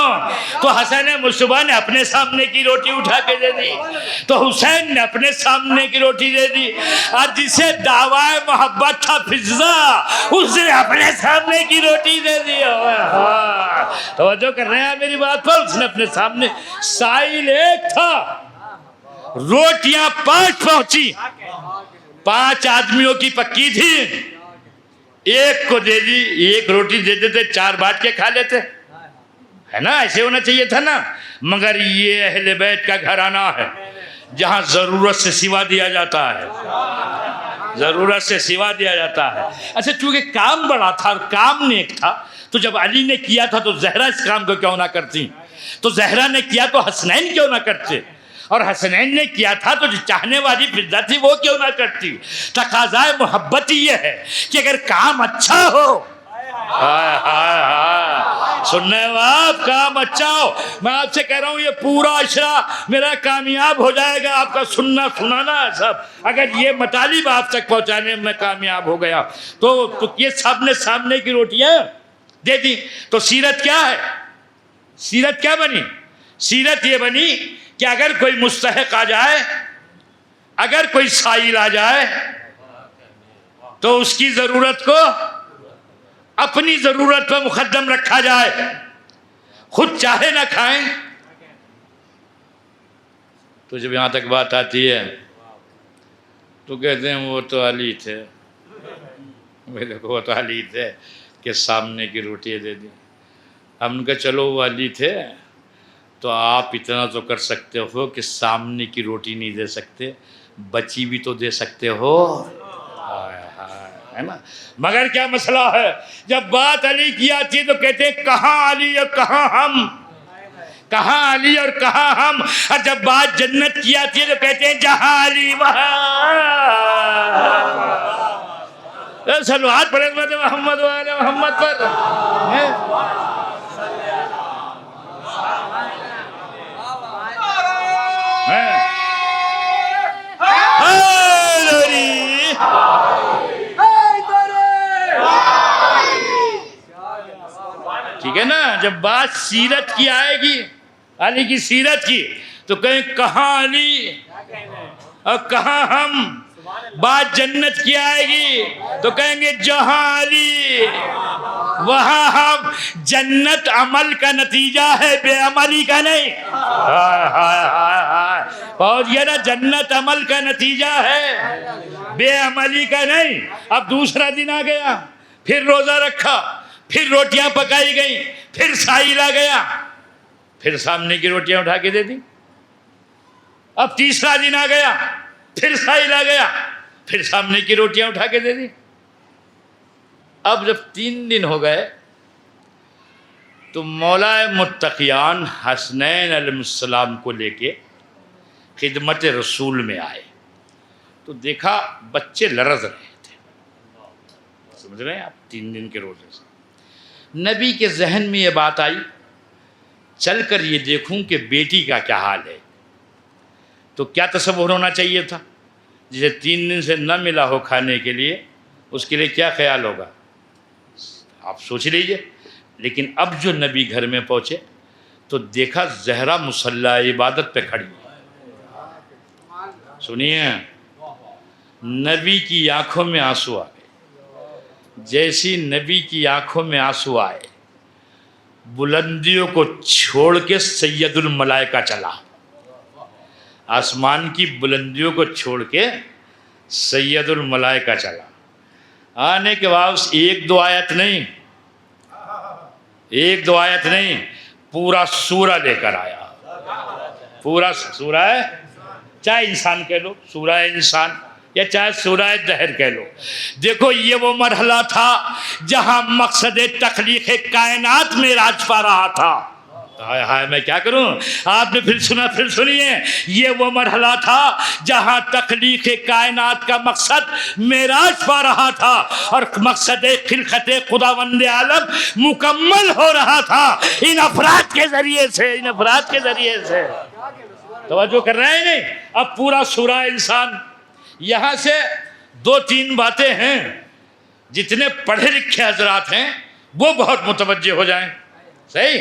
تو حسن مصطفیٰ نے اپنے سامنے کی روٹی اٹھا کے دے دی, تو حسین نے اپنے سامنے کی روٹی دے دی, اور جسے دعویٰ محبت تھا فضا اس نے اپنے سامنے کی روٹی دے دی. توجہ کر رہے ہیں میری بات پر؟ اس نے اپنے سامنے, سائل ایک تھا, روٹیاں 5 پہنچی, 5 آدمیوں کی پکی تھی, ایک کو دے دی, ایک روٹی دے دیتے 4 بانٹ کے کھا لیتے, ہے نا, ایسے ہونا چاہیے تھا نا. مگر یہ اہل بیت کا گھرانہ ہے جہاں ضرورت سے سوا دیا جاتا ہے, ضرورت سے سوا دیا جاتا ہے. اچھا چونکہ کام بڑا تھا اور کام نیک تھا, تو جب علی نے کیا تھا تو زہرا اس کام کو کیوں نہ کرتی, تو زہرا نے کیا تو حسنین کیوں نہ کرتے, اور حسنین نے کیا تھا تو جو چاہنے والی فضا تھی وہ کیوں نہ کرتی. تقاضائے محبت ہی یہ ہے کہ اگر کام اچھا ہو, سننے واپ کام اچھا ہو, میں آپ سے کہہ رہا ہوں یہ پورا عشرہ میرا کامیاب ہو جائے گا, آپ کا سننا سنانا ہے سب, اگر یہ مطالب آپ تک پہنچانے میں کامیاب ہو گیا تو یہ سب نے سامنے کی روٹیاں دے دی. تو سیرت کیا ہے, سیرت کیا بنی, سیرت یہ بنی کہ اگر کوئی مستحق آ جائے, اگر کوئی سائل آ جائے تو اس کی ضرورت کو اپنی ضرورت پر مقدم رکھا جائے, خود چاہے نہ کھائیں. تو جب یہاں تک بات آتی ہے تو کہتے ہیں وہ تو علی تھے, وہ تو علی تھے کہ سامنے کی روٹی دے دی. ہم نے کہا چلو وہ علی تھے تو آپ اتنا تو کر سکتے ہو کہ سامنے کی روٹی نہیں دے سکتے, بچی بھی تو دے سکتے ہو, ہے نا. مگر کیا مسئلہ ہے, جب بات علی کی آتی ہے تو کہتے ہیں کہاں علی اور کہاں ہم, کہاں علی اور کہاں ہم, اور جب بات جنت کی آتی ہے تو کہتے ہیں جہاں علی وہاں. صلوات پڑھیں محمد وعلی محمد پر. ٹھیک ہے نا, جب بات سیرت کی آئے گی, علی کی سیرت کی, تو کہیں کہاں علی اور کہاں ہم. بات جنت کی آئے گی تو کہیں گے جہاں علی وہاں ہم. جنت عمل کا نتیجہ ہے, بے عملی کا نہیں. پہنچ گیا نا, جنت عمل کا نتیجہ ہے, بے عملی کا نہیں. اب دوسرا دن آ گیا, پھر روزہ رکھا, پھر روٹیاں پکائی گئیں, پھر سائل آ گیا, پھر سامنے کی روٹیاں اٹھا کے دے دی. اب تیسرا دن آ گیا, پھر سائل آ گیا, پھر سامنے کی روٹیاں اٹھا کے دے دی. اب جب 3 دن ہو گئے تو مولا متقیان حسنین علیہ السلام کو لے کے خدمت رسول میں آئے تو دیکھا بچے لرز رہے تھے. سمجھ رہے ہیں آپ, 3 دن کے روزے سے. نبی کے ذہن میں یہ بات آئی, چل کر یہ دیکھوں کہ بیٹی کا کیا حال ہے. تو کیا تصور ہونا چاہیے تھا, جسے 3 دن سے نہ ملا ہو کھانے کے لیے, اس کے لیے کیا خیال ہوگا آپ سوچ لیجئے. لیکن اب جو نبی گھر میں پہنچے تو دیکھا زہرا مصلی عبادت پہ کھڑی. سنیے, نبی کی آنکھوں میں آنسو آ گئے. جیسی نبی کی آنکھوں میں آنسو آئے, بلندیوں کو چھوڑ کے سید الملائکہ چلا. آسمان کی بلندیوں کو چھوڑ کے سید الملائکہ چلا. آنے کے بعد 1-2 آیت نہیں, 1-2 آیت نہیں, پورا سورہ لے کر آیا. پورا سورہ ہے, چاہے انسان کہہ لو سورہ انسان, یا چاہے سورہ دہر کہہ لو. دیکھو یہ وہ مرحلہ تھا جہاں مقصد تخلیق کائنات میں راج پا رہا تھا. ہائے ہائے میں کیا کروں. آپ نے پھر سنا, پھر سنیے. یہ وہ مرحلہ تھا جہاں تخلیق کائنات کا مقصد معراج پا رہا تھا اور مقصد خلقت خداوند عالم مکمل ہو رہا تھا ان افراد کے ذریعے سے, ان افراد کے ذریعے سے. توجہ کر رہے ہیں نہیں؟ اب پورا سورہ انسان, یہاں سے 2-3 باتیں ہیں, جتنے پڑھے لکھے حضرات ہیں وہ بہت متوجہ ہو جائیں. صحیح؟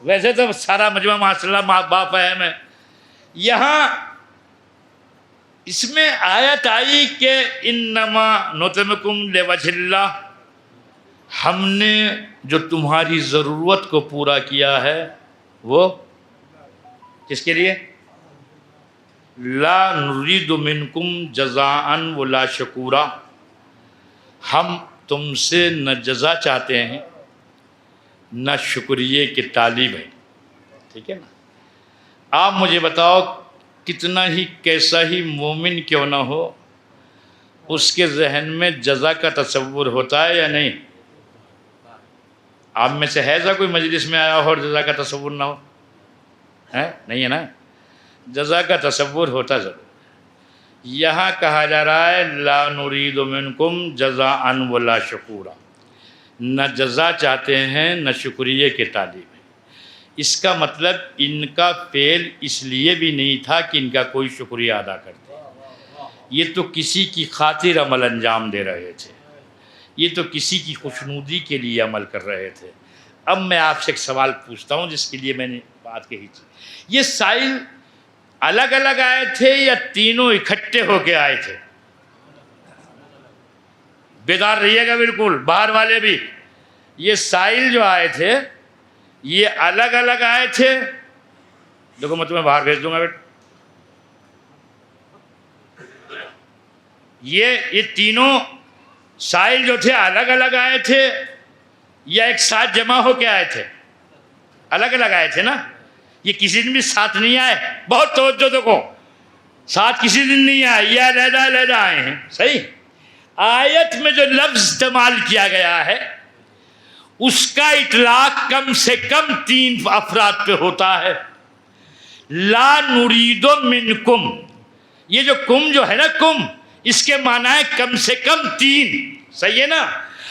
ویسے تو سارا مجمع ماشاء اللہ ماں باپ اہم ہے. یہاں اس میں آیت آئی کہ انما نطعمکم لوجہ اللہ, ہم نے جو تمہاری ضرورت کو پورا کیا ہے وہ کس کے لیے؟ لا نرید منکم جزاء ولا شکورا, ہم تم سے نہ جزا چاہتے ہیں نہ شکریہ کی طالب ہے. ٹھیک ہے نا؟ آپ مجھے بتاؤ کتنا ہی کیسا ہی مومن کیوں نہ ہو, اس کے ذہن میں جزا کا تصور ہوتا ہے یا نہیں؟ آپ میں سے ہے ایسا کوئی مجلس میں آیا ہو اور جزا کا تصور نہ ہو؟ ہے نہیں ہے نا؟ جزا کا تصور ہوتا ضرور. یہاں کہا جا رہا ہے لا نرید منکم جزاء ولا شکورا, نہ جزا چاہتے ہیں نہ شکریہ کے طالب ہیں. اس کا مطلب ان کا فعل اس لیے بھی نہیں تھا کہ ان کا کوئی شکریہ ادا کرتے, یہ تو کسی کی خاطر عمل انجام دے رہے تھے, یہ تو کسی کی خوشنودی کے لیے عمل کر رہے تھے. اب میں آپ سے ایک سوال پوچھتا ہوں جس کے لیے میں نے بات کہی تھی. یہ سائل الگ الگ آئے تھے یا تینوں اکٹھے ہو کے آئے تھے؟ بیدار رہیے گا بالکل, باہر والے بھی. یہ سائل جو آئے تھے یہ الگ الگ آئے تھے. دیکھو میں تمہیں باہر بھیج دوں گا بیٹا. یہ تینوں سائل جو تھے الگ الگ آئے تھے یا ایک ساتھ جمع ہو کے آئے تھے؟ الگ الگ آئے تھے نا. یہ کسی دن بھی ساتھ نہیں آئے. بہت توجہ دیکھو, ساتھ کسی دن نہیں آئے, یہ علیحدہ علیحدہ آئے ہیں. صحیح؟ آیت میں جو لفظ استعمال کیا گیا ہے اس کا اطلاق کم سے کم 3 افراد پہ ہوتا ہے. لا نرید منکم, یہ جو کم جو ہے نا, کم اس کے معنی ہے کم سے کم 3. صحیح ہے نا؟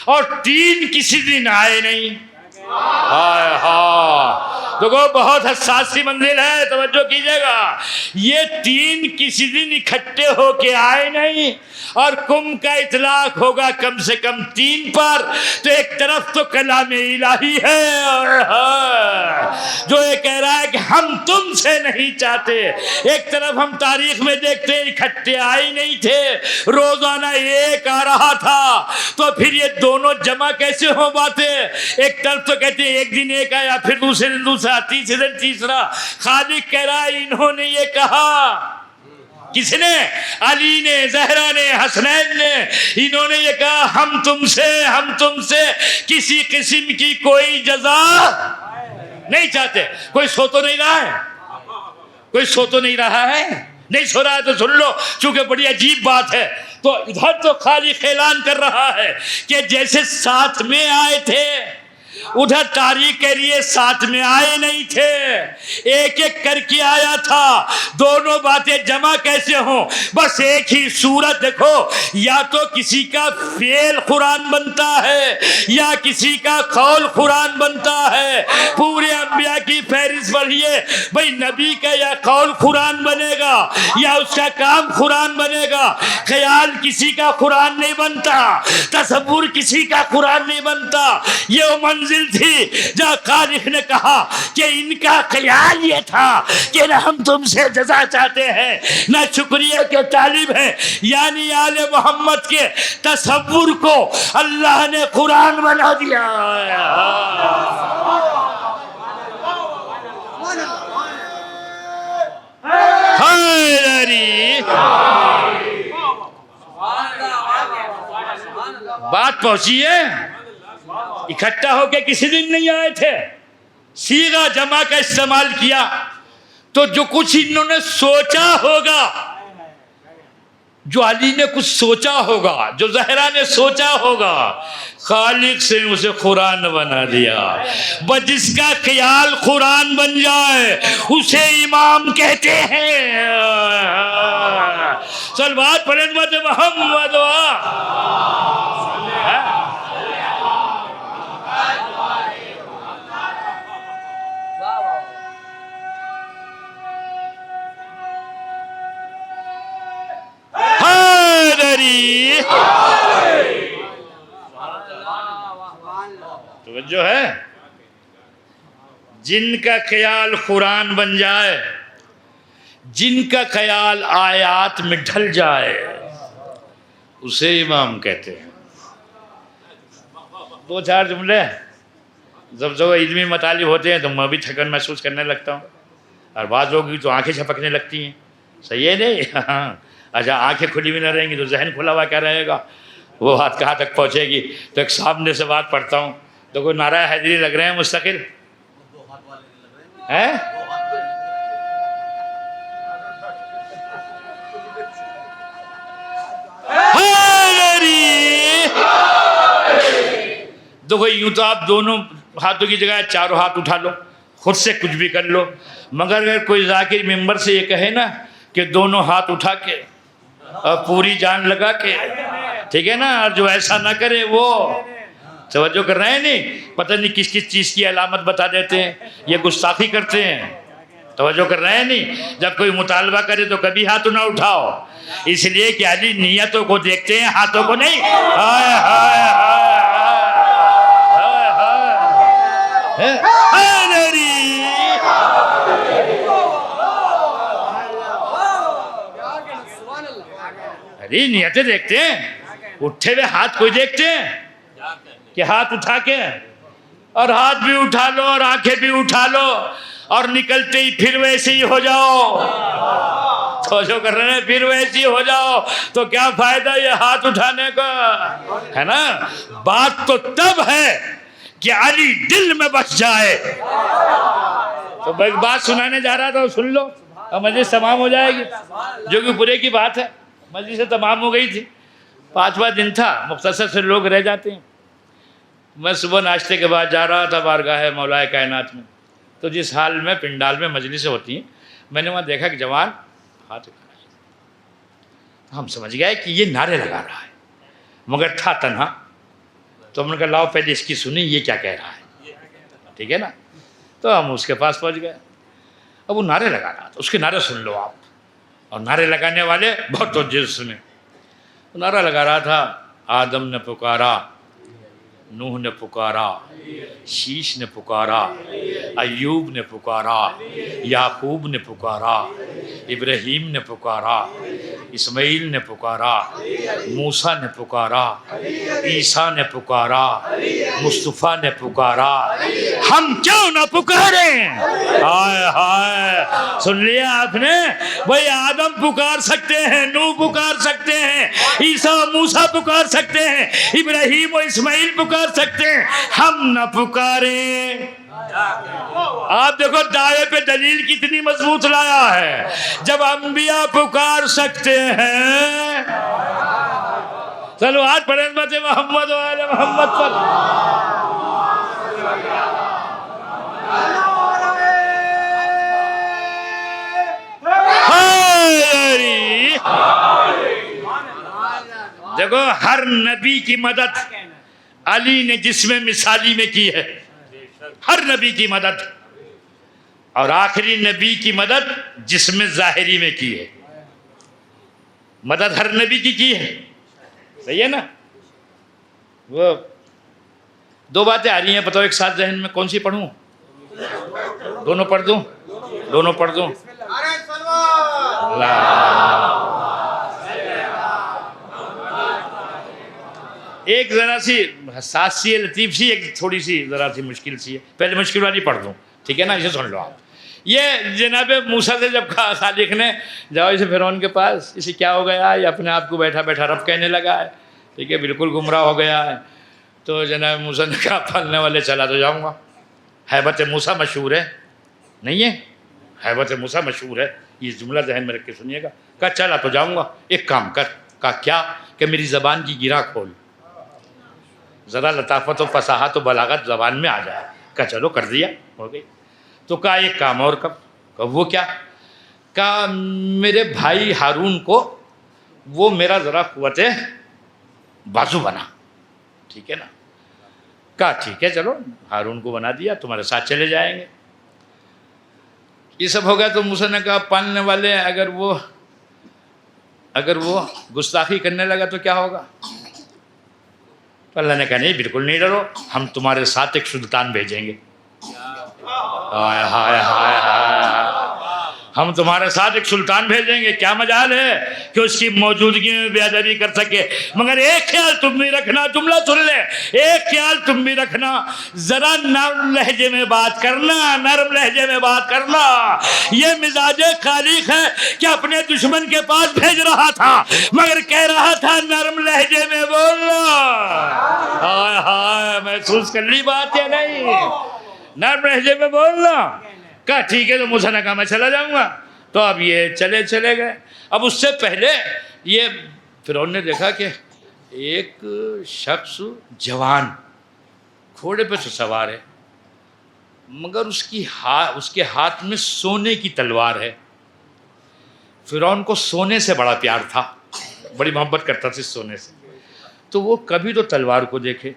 اور 3 کسی دن آئے نہیں. ہائے ہاں دیکھو بہت حساسی منزل ہے, توجہ کیجیے گا. یہ 3 کسی دن اکٹھے ہو کے آئے نہیں اور کم کا اطلاق ہوگا کم سے کم 3 پر. تو ایک طرف تو کلام الہی ہے اور جو یہ کہہ رہا ہے کہ ہم تم سے نہیں چاہتے, ایک طرف ہم تاریخ میں دیکھتے ہیں اکٹھے آئے نہیں تھے, روزانہ ایک آ رہا تھا. تو پھر یہ دونوں جمع کیسے ہو باتیں؟ ایک طرف تو کہتے ہیں ایک دن ایک آیا, پھر دوسرے دن دوسرا, تیسرے دن تیسرا. خالق کہہ رہا ہے انہوں نے یہ کہا, کس نے؟ علی نے, زہرا نے, حسنین نے. انہوں نے یہ کہا ہم تم سے کسی قسم کی کوئی جزا نہیں چاہتے. کوئی سو تو نہیں رہا ہے؟ کوئی سو تو نہیں رہا ہے؟ نہیں سو رہا ہے تو سن لو, چونکہ بڑی عجیب بات ہے. تو ادھر تو خالق اعلان کر رہا ہے کہ جیسے ساتھ میں آئے تھے, ادھر تاریخ کے لیے ساتھ میں آئے نہیں تھے, ایک ایک کر کے آیا تھا. دونوں باتیں جمع کیسے ہوں؟ بس ایک ہی صورت دیکھو, یا تو کسی کا فعل قرآن بنتا ہے یا کسی کا قول قرآن بنتا ہے. پورے انبیاء کی فہرست پڑھیے بھئی, نبی کا یا قول قرآن بنے گا یا اس کا کام قرآن بنے گا. خیال کسی کا قرآن نہیں بنتا, تصور کسی کا قرآن نہیں بنتا. یہ وہ منزل تھی جہاں خالق نے کہا کہ ان کا خیال یہ تھا کہ نہ ہم تم سے جزا چاہتے ہیں نہ شکریہ کے طالب ہیں. یعنی آل محمد کے تصور کو اللہ نے قرآن بنا دیا. بات پہنچی ہے. اکٹھا ہو کے کسی دن نہیں آئے تھے, صیغہ جمع کا استعمال کیا. تو جو کچھ انہوں نے سوچا ہوگا, جو علی نے کچھ سوچا ہوگا، جو زہرا نے سوچا ہوگا، خالق سے اسے قرآن بنا دیا۔ بس جس کا خیال قرآن بن جائے اسے امام کہتے ہیں۔ صلوات پڑھیں محمد توجہ ہے۔ جن کا خیال قرآن بن جائے، جن کا خیال آیات میں ڈھل جائے، اسے امام کہتے ہیں۔ دو چار جملے جب علمی مطالب ہوتے ہیں تو میں بھی تھکن محسوس کرنے لگتا ہوں، اور بعض لوگوں کی تو آنکھیں چھپکنے لگتی ہیں۔ صحیح ہے نہیں؟ اچھا، آنکھیں کھلی بھی نہ رہیں گی تو ذہن کھلا ہوا کیا رہے گا؟ وہ بات کہاں تک پہنچے گی؟ تو ایک سامنے سے بات پڑھتا ہوں تو کوئی نعرہ حیدری لگ رہے ہیں مستقل ہیں؟ دیکھو یوں تو آپ دونوں ہاتھوں کی جگہ چاروں ہاتھ اٹھا لو، خود سے کچھ بھی کر لو، مگر اگر کوئی ذاکر ممبر سے یہ کہے نا کہ دونوں ہاتھ اٹھا کے اور پوری جان لگا کے، ٹھیک ہے نا، اور جو ایسا نہ کرے وہ توجہ کر رہے ہیں نہیں، پتہ نہیں کس کس چیز کی علامت بتا دیتے ہیں، یہ گستاخی کرتے ہیں۔ توجہ کر رہے ہیں نہیں؟ جب کوئی مطالبہ کرے تو کبھی ہاتھ نہ اٹھاؤ، اس لیے کہ علی نیتوں کو دیکھتے ہیں، ہاتھوں کو نہیں۔ ہائے ہائے ارے نیتیں دیکھتے ہیں، اٹھے ہوئے ہاتھ کوئی دیکھتے ہیں کہ ہاتھ اٹھا کے، اور ہاتھ بھی اٹھا لو اور آنکھیں بھی اٹھا لو اور نکلتے ہی پھر ویسے ہی ہو جاؤ۔ تو جو کر رہے ہیں پھر ویسے ہی ہو جاؤ تو کیا فائدہ یہ ہاتھ اٹھانے کا، ہے نا؟ بات تو تب ہے کہ علی دل میں بس جائے۔ تو میں ایک بات سنانے جا رہا تھا، سن لو اور مجلس تمام ہو جائے گی، جو کہ برے کی بات ہے۔ مجلس سے تمام ہو گئی تھی، 5واں دن تھا، مختصر سے لوگ رہ جاتے ہیں۔ میں صبح ناشتے کے بعد جا رہا تھا بارگاہ مولا کائنات میں، تو جس حال میں پنڈال میں مجلسیں ہوتی ہیں، میں نے وہاں دیکھا کہ جوان ہاتھ اٹھا رہا ہے۔ ہم سمجھ گئے کہ یہ نعرے لگا رہا ہے، مگر تھا تنہا، تو ہم نے کہا لاؤ پہلے اس کی سنی یہ کیا کہہ رہا ہے، ٹھیک ہے نا؟ تو ہم اس کے پاس پہنچ گئے، اب وہ نعرے لگا رہا تھا، اس کے نعرے سن لو آپ، اور نعرے لگانے والے بہت توجہ سے سنیں۔ وہ نعرہ لگا رہا تھا، آدم نے پکارا، نوح نے پکارا، شیش نے پکارا، ایوب نے پکارا، یعقوب نے پکارا، ابراہیم نے پکارا، اسماعیل نے پکارا، موسیٰ نے پکارا، عیسیٰ نے پکارا، مصطفیٰ نے پکارا، ہم کیوں نہ پکاریں؟ ہائے ہائے، سن لیا آپ نے؟ بھئی آدم پکار سکتے ہیں، نوح پکار سکتے ہیں، عیسیٰ و موسیٰ پکار سکتے ہیں، ابراہیم و اسماعیل پکار سکتے ہیں، ہم نہ پکاریں؟ آپ دیکھو دعوے پہ دلیل کتنی مضبوط لایا ہے۔ جب انبیاء پکار سکتے ہیں، چلو آج پڑھیں بات محمد و آل محمد پر۔ دیکھو ہر نبی کی مدد علی نے جسم مثالی میں کی ہے، ہر نبی کی مدد، اور آخری نبی کی مدد جسم ظاہری میں کی ہے۔ مدد ہر نبی کی ہے، صحیح ہے نا؟ وہ دو باتیں آ رہی ہیں، بتاؤ ایک ساتھ ذہن میں کون سی پڑھوں؟ دونوں پڑھ دوں؟ دونوں پڑھ دوں؟ ایک ذرا سی حساس سی ہے، لطیف سی، ایک تھوڑی سی ذرا سی مشکل سی ہے۔ پہلے مشکل والی پڑھ دوں، ٹھیک ہے نا؟ اسے سن لو آپ۔ یہ جناب موسیٰ سے جب کہا خالق نے جاؤ اسے فرعون کے پاس، اسے کیا ہو گیا ہے، یہ اپنے آپ کو بیٹھا بیٹھا رب کہنے لگا ہے، ٹھیک ہے، بالکل گمراہ ہو گیا ہے۔ تو جناب موسیٰ نے کہا پھلنے والے چلا تو جاؤں گا۔ ہیبت موسیٰ مشہور ہے، نہیں ہے؟ حیبت موسیٰ مشہور ہے، یہ جملہ ذہن میں رکھ کے سنیے گا. کہا چلا تو جاؤں گا، ایک کام کر. کہا کیا؟ کہ میری زبان کی گرہ کھول، ذرا لطافت و فصاحت و بلاغت زبان میں آ جائے. کہا چلو، کر دیا، ہو گئی. تو کہا ایک کام اور کب؟ کہا وہ کیا؟ کہا میرے بھائی ہارون کو وہ میرا ذرا قوت بازو بنا. ٹھیک ہے نا؟ کہا ٹھیک ہے چلو، ہارون کو بنا دیا، تمہارے ساتھ چلے جائیں گے. یہ سب ہو گیا تو موسیٰ نے کہا پالنے والے اگر وہ گستاخی کرنے لگا تو کیا ہوگا؟ تو اللہ نے کہا نہیں، بالکل نہیں ڈرو، ہم تمہارے ساتھ ایک سلطان بھیجیں گے. ہائے ہائے ہائے ہائے، ہم تمہارے ساتھ ایک سلطان بھیجیں گے. کیا مجال ہے کہ اس کی موجودگی میں بے ادبی کر سکے. مگر ایک خیال تم بھی رکھنا، جملہ سن لے، ایک خیال تم بھی رکھنا، ذرا نرم لہجے میں بات کرنا، نرم لہجے میں بات کرنا. یہ مزاج خالق ہے کہ اپنے دشمن کے پاس بھیج رہا تھا مگر کہہ رہا تھا نرم لہجے میں بولنا. ہائے ہائے، محسوس کر لی بات یا نہیں؟ نرم لہجے میں بولنا. کہا ٹھیک ہے. تو موسیٰ نے کہا میں چلا جاؤں گا. تو اب یہ چلے گئے. اب اس سے پہلے یہ فرعون نے دیکھا کہ ایک شخص جوان گھوڑے پہ تو سوار ہے مگر اس کے ہاتھ میں سونے کی تلوار ہے. فرعون کو سونے سے بڑا پیار تھا، بڑی محبت کرتا تھا سونے سے. تو وہ کبھی تو تلوار کو دیکھے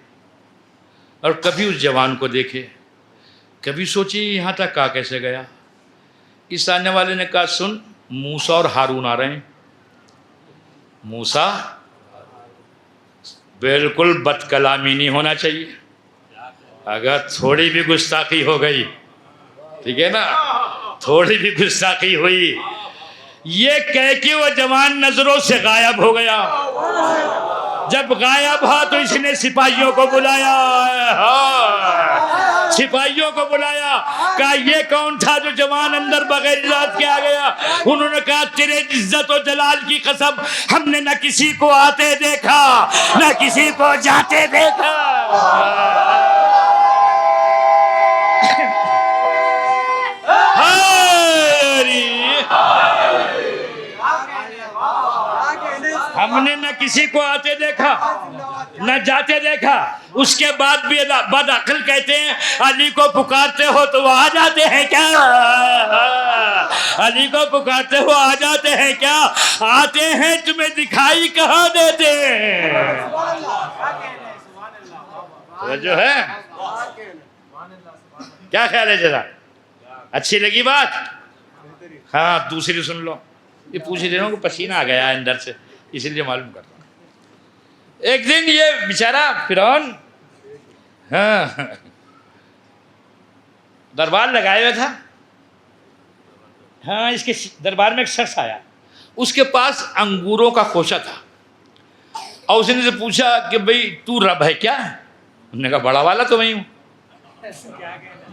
اور کبھی اس جوان کو دیکھے. کبھی سوچی یہاں تک کہا کیسے گیا. اس آنے والے نے کہا سن، موسیٰ اور ہارون آ رہے ہیں. موسیٰ بالکل بد کلامی نہیں ہونا چاہیے. اگر تھوڑی بھی گستاخی ہو گئی، ٹھیک ہے نا، تھوڑی بھی گستاخی ہوئی، یہ کہہ کے وہ جوان نظروں سے غائب ہو گیا. جب غائب ہوا تو اس نے سپاہیوں کو بلایا. سپاہیوں کو بلایا، کہا یہ کون تھا جو جوان اندر بغیر اجازت کے آ گیا؟ انہوں نے کہا تیرے عزت و جلال کی قسم، ہم نے نہ کسی کو آتے دیکھا نہ کسی کو جاتے دیکھا. ہم نے نہ کسی کو آتے دیکھا نہ جاتے دیکھا. اس کے بعد بھی بد عقل کہتے ہیں علی کو پکارتے ہو تو وہ آ جاتے ہیں کیا؟ علی کو پکارتے ہو آ جاتے ہیں کیا؟ آتے ہیں، تمہیں دکھائی کہاں دیتے ہیں؟ وہ جو ہے، کیا خیال ہے ذرا؟ اچھی لگی بات؟ ہاں دوسری سن لو. یہ پوچھ رہے ہوں کہ پسینہ آ گیا اندر سے، اسی لیے معلوم کرتا ہوں. ایک دن یہ بیچارہ فرعون دربار لگائے ہوئے تھا. ہاں، اس کے دربار میں ایک شخص آیا، اس کے پاس انگوروں کا خوشہ تھا اور اس نے سے پوچھا کہ بھئی تو رب ہے کیا؟ انہوں نے کہا بڑا والا تو میں ہی ہوں.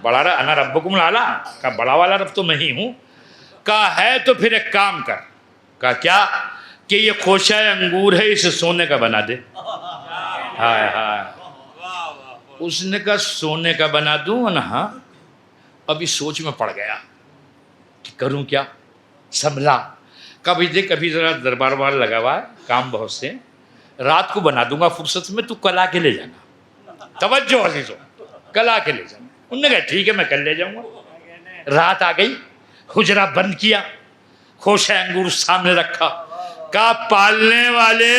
بڑا انا ربکم الاعلیٰ، کہا بڑا والا رب تو میں ہی ہوں. کہا ہے تو پھر ایک کام کر. کہا کیا؟ کہ یہ خوشہ انگور ہے اسے سونے کا بنا دے. ہائے ہائے. اس نے کہا سونے کا بنا دوں نا؟ ہاں. ابھی سوچ میں پڑ گیا کہ کروں کیا. سنبھلا، کبھی دیکھ کبھی ذرا دربار بار لگا ہوا ہے، کام بہت سے، رات کو بنا دوں گا فرصت میں، تو کل آ کے لے جانا. توجہ عزیزو، کل آ کے لے جانا. انہوں نے کہا ٹھیک ہے میں کل لے جاؤں گا. رات آ گئی، حجرہ بند کیا، خوشہ انگور سامنے رکھا. کہا پالنے والے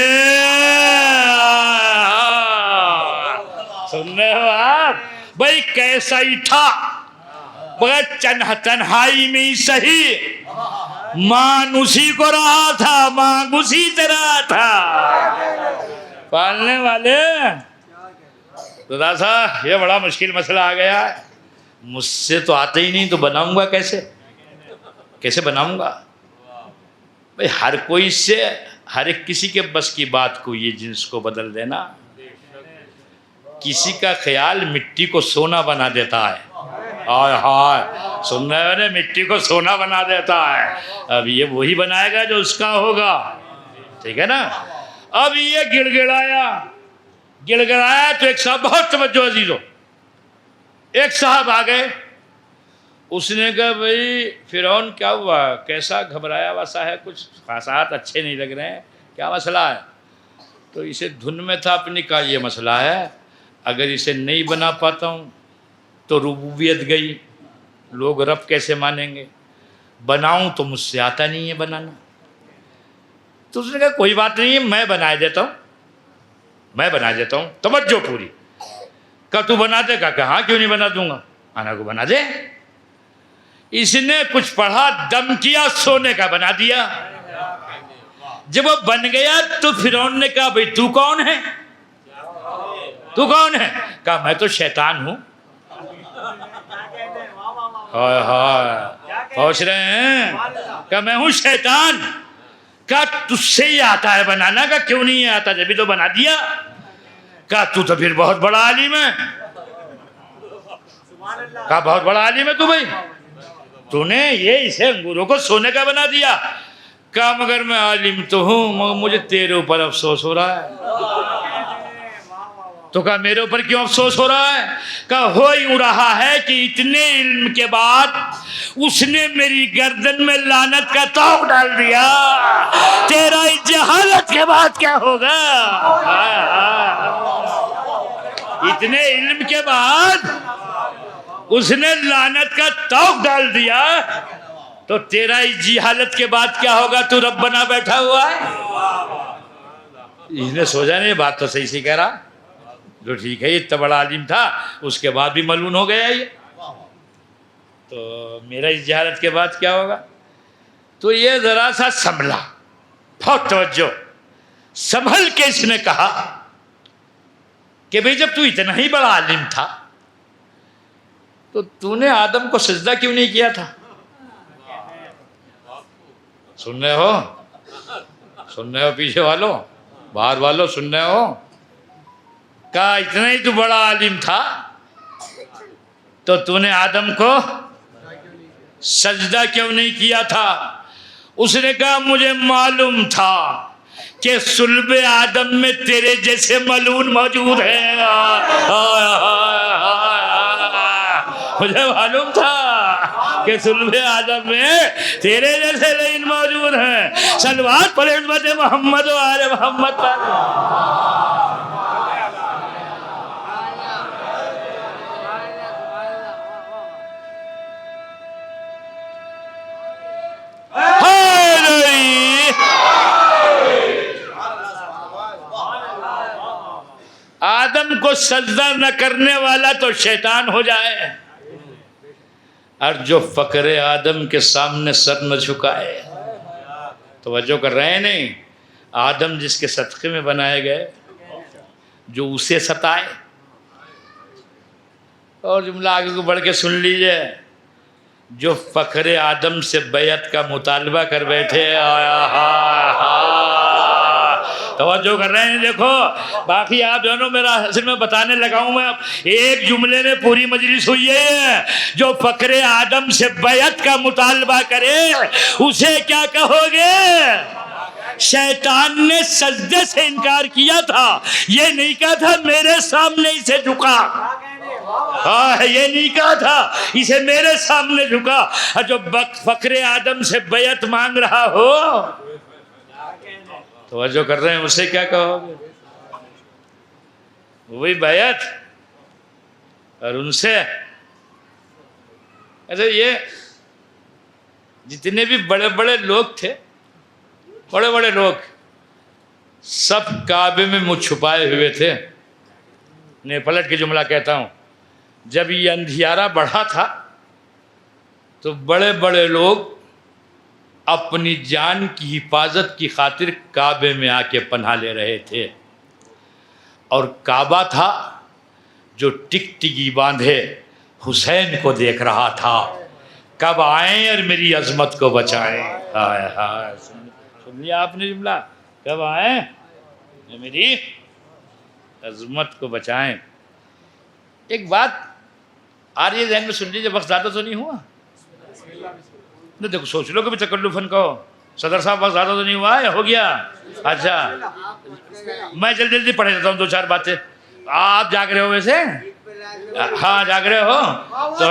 سننے ہو آپ بھائی کیسا ہی تھا، بغیر تنہائی میں ہی صحیح، مان اسی کو رہا تھا، مانگ اسی طرح تھا. پالنے والے خدا صاحب یہ بڑا مشکل مسئلہ آ گیا ہے. مجھ سے تو آتے ہی نہیں، تو بناؤں گا کیسے بناؤں گا بھئی؟ ہر کوئی سے، ہر ایک کسی کے بس کی بات کو یہ جنس کو بدل دینا. کسی کا خیال مٹی کو سونا بنا دیتا ہے. ہائے ہائے، سن رہے ہو نا، مٹی کو سونا بنا دیتا ہے. اب یہ وہی بنائے گا جو اس کا ہوگا، ٹھیک ہے نا. اب یہ گڑ گڑایا تو ایک صاحب، بہت توجہ عزیزو، ایک صاحب آ گئے. اس نے کہا بھائی فرعون کیا ہوا، کیسا گھبرایا ہوا سا ہے، کچھ خاصات اچھے نہیں لگ رہے ہیں، کیا مسئلہ ہے؟ تو اسے دھن میں تھا اپنی، کہا یہ مسئلہ ہے، اگر اسے نہیں بنا پاتا ہوں تو ربوبیت گئی، لوگ رب کیسے مانیں گے، بناؤں تو مجھ سے آتا نہیں ہے بنانا۔ تو اس نے کہا کوئی بات نہیں ہے، میں بنا دیتا ہوں، توجہ پوری۔ کہا تو بنا دے گا؟ کہا کیوں نہیں بنا دوں گا، آنا کو بنا دے۔ اس نے کچھ پڑھا، دم کیا، سونے کا بنا دیا۔ جب وہ بن گیا تو فرعون نے کہا بھئی تو کون ہے؟ کہا میں تو شیطان ہوں۔ پہنچ رہے ہیں؟ کہا میں ہوں شیطان۔ کہا تجھ سے ہی آتا ہے بنانا؟ کہا کیوں نہیں آتا، جبھی تو بنا دیا۔ کہا تو تو پھر بہت بڑا عالم ہے۔ کہا بہت بڑا عالم ہے تو بھائی، تو نے یہ اسے انگوروں کو سونے کا بنا دیا۔ کہا مگر میں عالم تو ہوں، مگر مجھے تیرے اوپر افسوس ہو رہا ہے۔ تو کہا میرے اوپر کیوں افسوس ہو رہا ہے؟ کہا ہو یوں رہا ہے کہ اتنے علم کے بعد اس نے میری گردن میں لعنت کا طوق ڈال دیا، تیرا جہالت کے بعد کیا ہوگا؟ اتنے علم کے بعد اس نے لعنت کا طوق ڈال دیا، تو تیرا جہالت کے بعد کیا ہوگا؟ تو رب بنا بیٹھا ہوا ہے۔ اس نے سوچا نہیں بات تو صحیح سی کہہ رہا، جو ٹھیک ہے یہ اتنا بڑا عالم تھا، اس کے بعد بھی ملعون ہو گیا یہ، تو میرا اس جہالت کے بعد کیا ہوگا؟ تو یہ ذرا سا سنبھلا، بہت توجہ، سنبھل کے اس نے کہا کہ بھئی جب تو اتنا ہی بڑا عالم تھا تو نے آدم کو سجدہ کیوں نہیں کیا تھا؟ سن رہے ہو پیچھے والوں، باہر والوں سن رہے ہو؟ کہا اتنا ہی تو بڑا عالم تھا تو نے آدم کو سجدہ کیوں نہیں کیا تھا؟ اس نے کہا مجھے معلوم تھا کہ صلب آدم میں تیرے جیسے ملعون موجود ہیں، مجھے معلوم تھا کہ صلب آدم میں تیرے جیسے لعین موجود ہیں۔ صلوات پڑھیں امت محمد و آل محمد پر۔ آدم کو سجدہ نہ کرنے والا تو شیطان ہو جائے، اور جو فقر آدم کے سامنے سر نہ جھکائے۔ توجہ کر رہے ہیں نہیں؟ آدم جس کے صدقے میں بنائے گئے، جو اسے ستائے۔ اور جملہ آگے کو بڑھ کے سن لیجئے، جو فخر آدم سے بیعت کا مطالبہ کر بیٹھے، توجہ کر رہے ہیں؟ دیکھو باقی آپ دونوں میرا اصل میں بتانے لگا ہوں میں، اب ایک جملے میں پوری مجلس ہوئی ہے۔ جو فخر آدم سے بیعت کا مطالبہ کرے اسے کیا کہو گے؟ شیطان نے سجدے سے انکار کیا تھا، یہ نہیں کہا تھا میرے سامنے اسے جھکا، یہ نہیں کہا تھا اسے میرے سامنے جھکا۔ اور جو فخر آدم سے بیعت مانگ رہا ہو، توجہ کر رہے ہیں، اسے کیا کہو گے؟ وہی بیعت، اور ان سے اچھا یہ جتنے بھی بڑے بڑے لوگ تھے، بڑے بڑے لوگ سب کعبے میں منہ چھپائے ہوئے تھے۔ میں پلٹ کے جملہ کہتا ہوں، جب یہ اندھیارا بڑھا تھا تو بڑے بڑے لوگ اپنی جان کی حفاظت کی خاطر کعبے میں آ کے پناہ لے رہے تھے، اور کعبہ تھا جو ٹکٹکی باندھے حسین کو دیکھ رہا تھا، کب آئیں اور میری عظمت کو بچائیں۔ سن لیا آپ نے جملہ؟ کب آئیں میری عظمت کو بچائیں۔ ایک بات آ رہی ہے ذہن میں، سن لیجیے، وقت زیادہ تو نہیں ہوا؟ دیکھو سوچ لو کبھی تکلفاً کہو، صدر صاحب وقت زیادہ تو نہیں ہوا یا ہو گیا؟ اچھا میں جلدی پڑھ دیتا ہوں دو چار باتیں۔ آپ جاگ رہے ہو ویسے؟ ہاں جاگ رہے ہو تو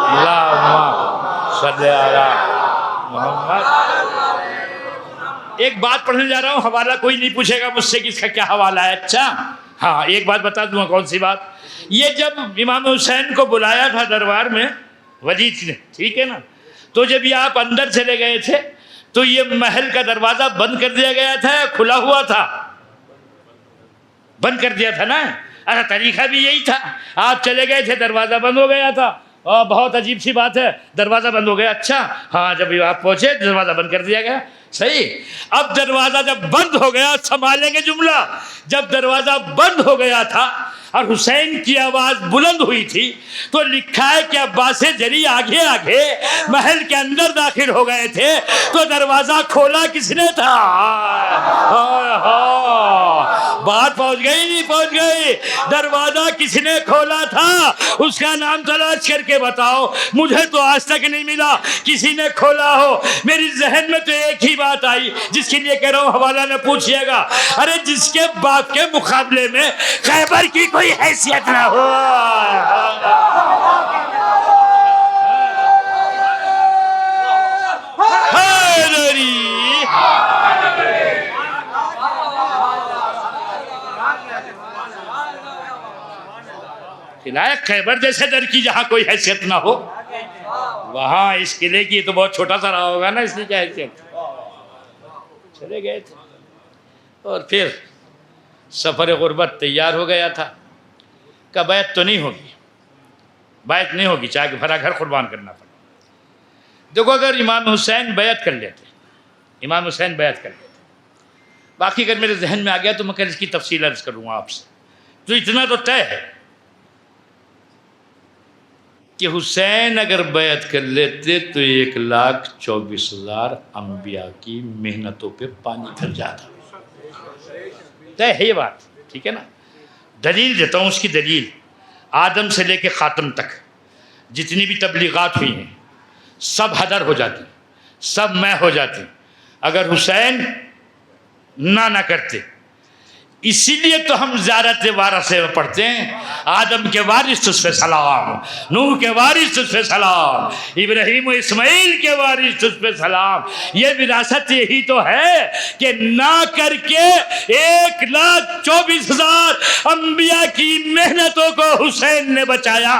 اللہم صلی علی محمد۔ ایک بات پڑھنے جا رہا ہوں، حوالہ کوئی نہیں پوچھے گا مجھ سے کہ اس کا کیا حوالہ ہے۔ اچھا ہاں ایک بات بتا دوں، کون سی بات؟ یہ جب امام حسین کو بلایا تھا دربار میں ولید نے، ٹھیک ہے نا، تو جب یہ آپ اندر چلے گئے تھے تو یہ محل کا دروازہ بند کر دیا گیا تھا یا کھلا ہوا تھا؟ بند کر دیا تھا نا۔ اچھا طریقہ بھی یہی تھا، آپ چلے گئے تھے دروازہ بند ہو گیا تھا، اور بہت عجیب سی بات ہے، دروازہ بند ہو گیا۔ اچھا ہاں جب آپ پہنچے دروازہ بند کر دیا گیا، صحیح۔ اب دروازہ جب بند ہو گیا، سنبھالیں گے جملہ، جب دروازہ بند ہو گیا تھا اور حسین کی آواز بلند ہوئی تھی تو لکھا ہے کہ عباس جلی آگے آگے محل کے اندر داخل ہو گئے تھے تو دروازہ کھولا کس نے تھا؟ بات پہنچ گئی نہیں پہنچ گئی؟ دروازہ کس نے کھولا تھا؟ اس کا نام تلاش کر کے بتاؤ، مجھے تو آج تک نہیں ملا کسی نے کھولا ہو۔ میری ذہن میں تو ایک ہی بات آئی جس کے لیے کہہ رہا ہوں حوالہ نہ پوچھئے گا، ارے جس کے باپ کے مقابلے میں خیبر کی کوئی حیثیت نہ ہو۔ قلعہ خیبر جیسے در کی جہاں کوئی حیثیت نہ ہو، وہاں اس قلعے کی تو بہت چھوٹا سا رہا ہوگا نا، اس لیے کیا حیثیت؟ چلے گئے تھے اور پھر سفر غربت تیار ہو گیا تھا کہ بیعت تو نہیں ہوگی، بیعت نہیں ہوگی چاہے کہ بھرا گھر قربان کرنا پڑے۔ دیکھو اگر امام حسین بیعت کر لیتے، امام حسین بیعت کر لیتے، باقی اگر میرے ذہن میں آ گیا تو میں کل اس کی تفصیل عرض کروں گا آپ سے، تو اتنا تو طے ہے کہ حسین اگر بیعت کر لیتے تو 1,24,000 انبیاء کی محنتوں پہ پانی پھر جاتا۔ طے ہے یہ بات، ٹھیک ہے نا۔ دلیل دیتا ہوں، اس کی دلیل آدم سے لے کے خاتم تک جتنی بھی تبلیغات ہوئی ہیں سب ہدر ہو جاتی، سب میں ہو جاتی اگر حسین نہ کرتے۔ اسی لیے تو ہم زیارت وارث پڑھتے ہیں، آدم کے وارث تجھ پہ سلام، نوح کے وارث تجھ پہ سلام، ابراہیم و اسماعیل کے وارث تجھ پہ سلام۔ یہ وراثت یہی تو ہے کہ نہ کر کے 1,24,000 انبیاء کی محنتوں کو حسین نے بچایا۔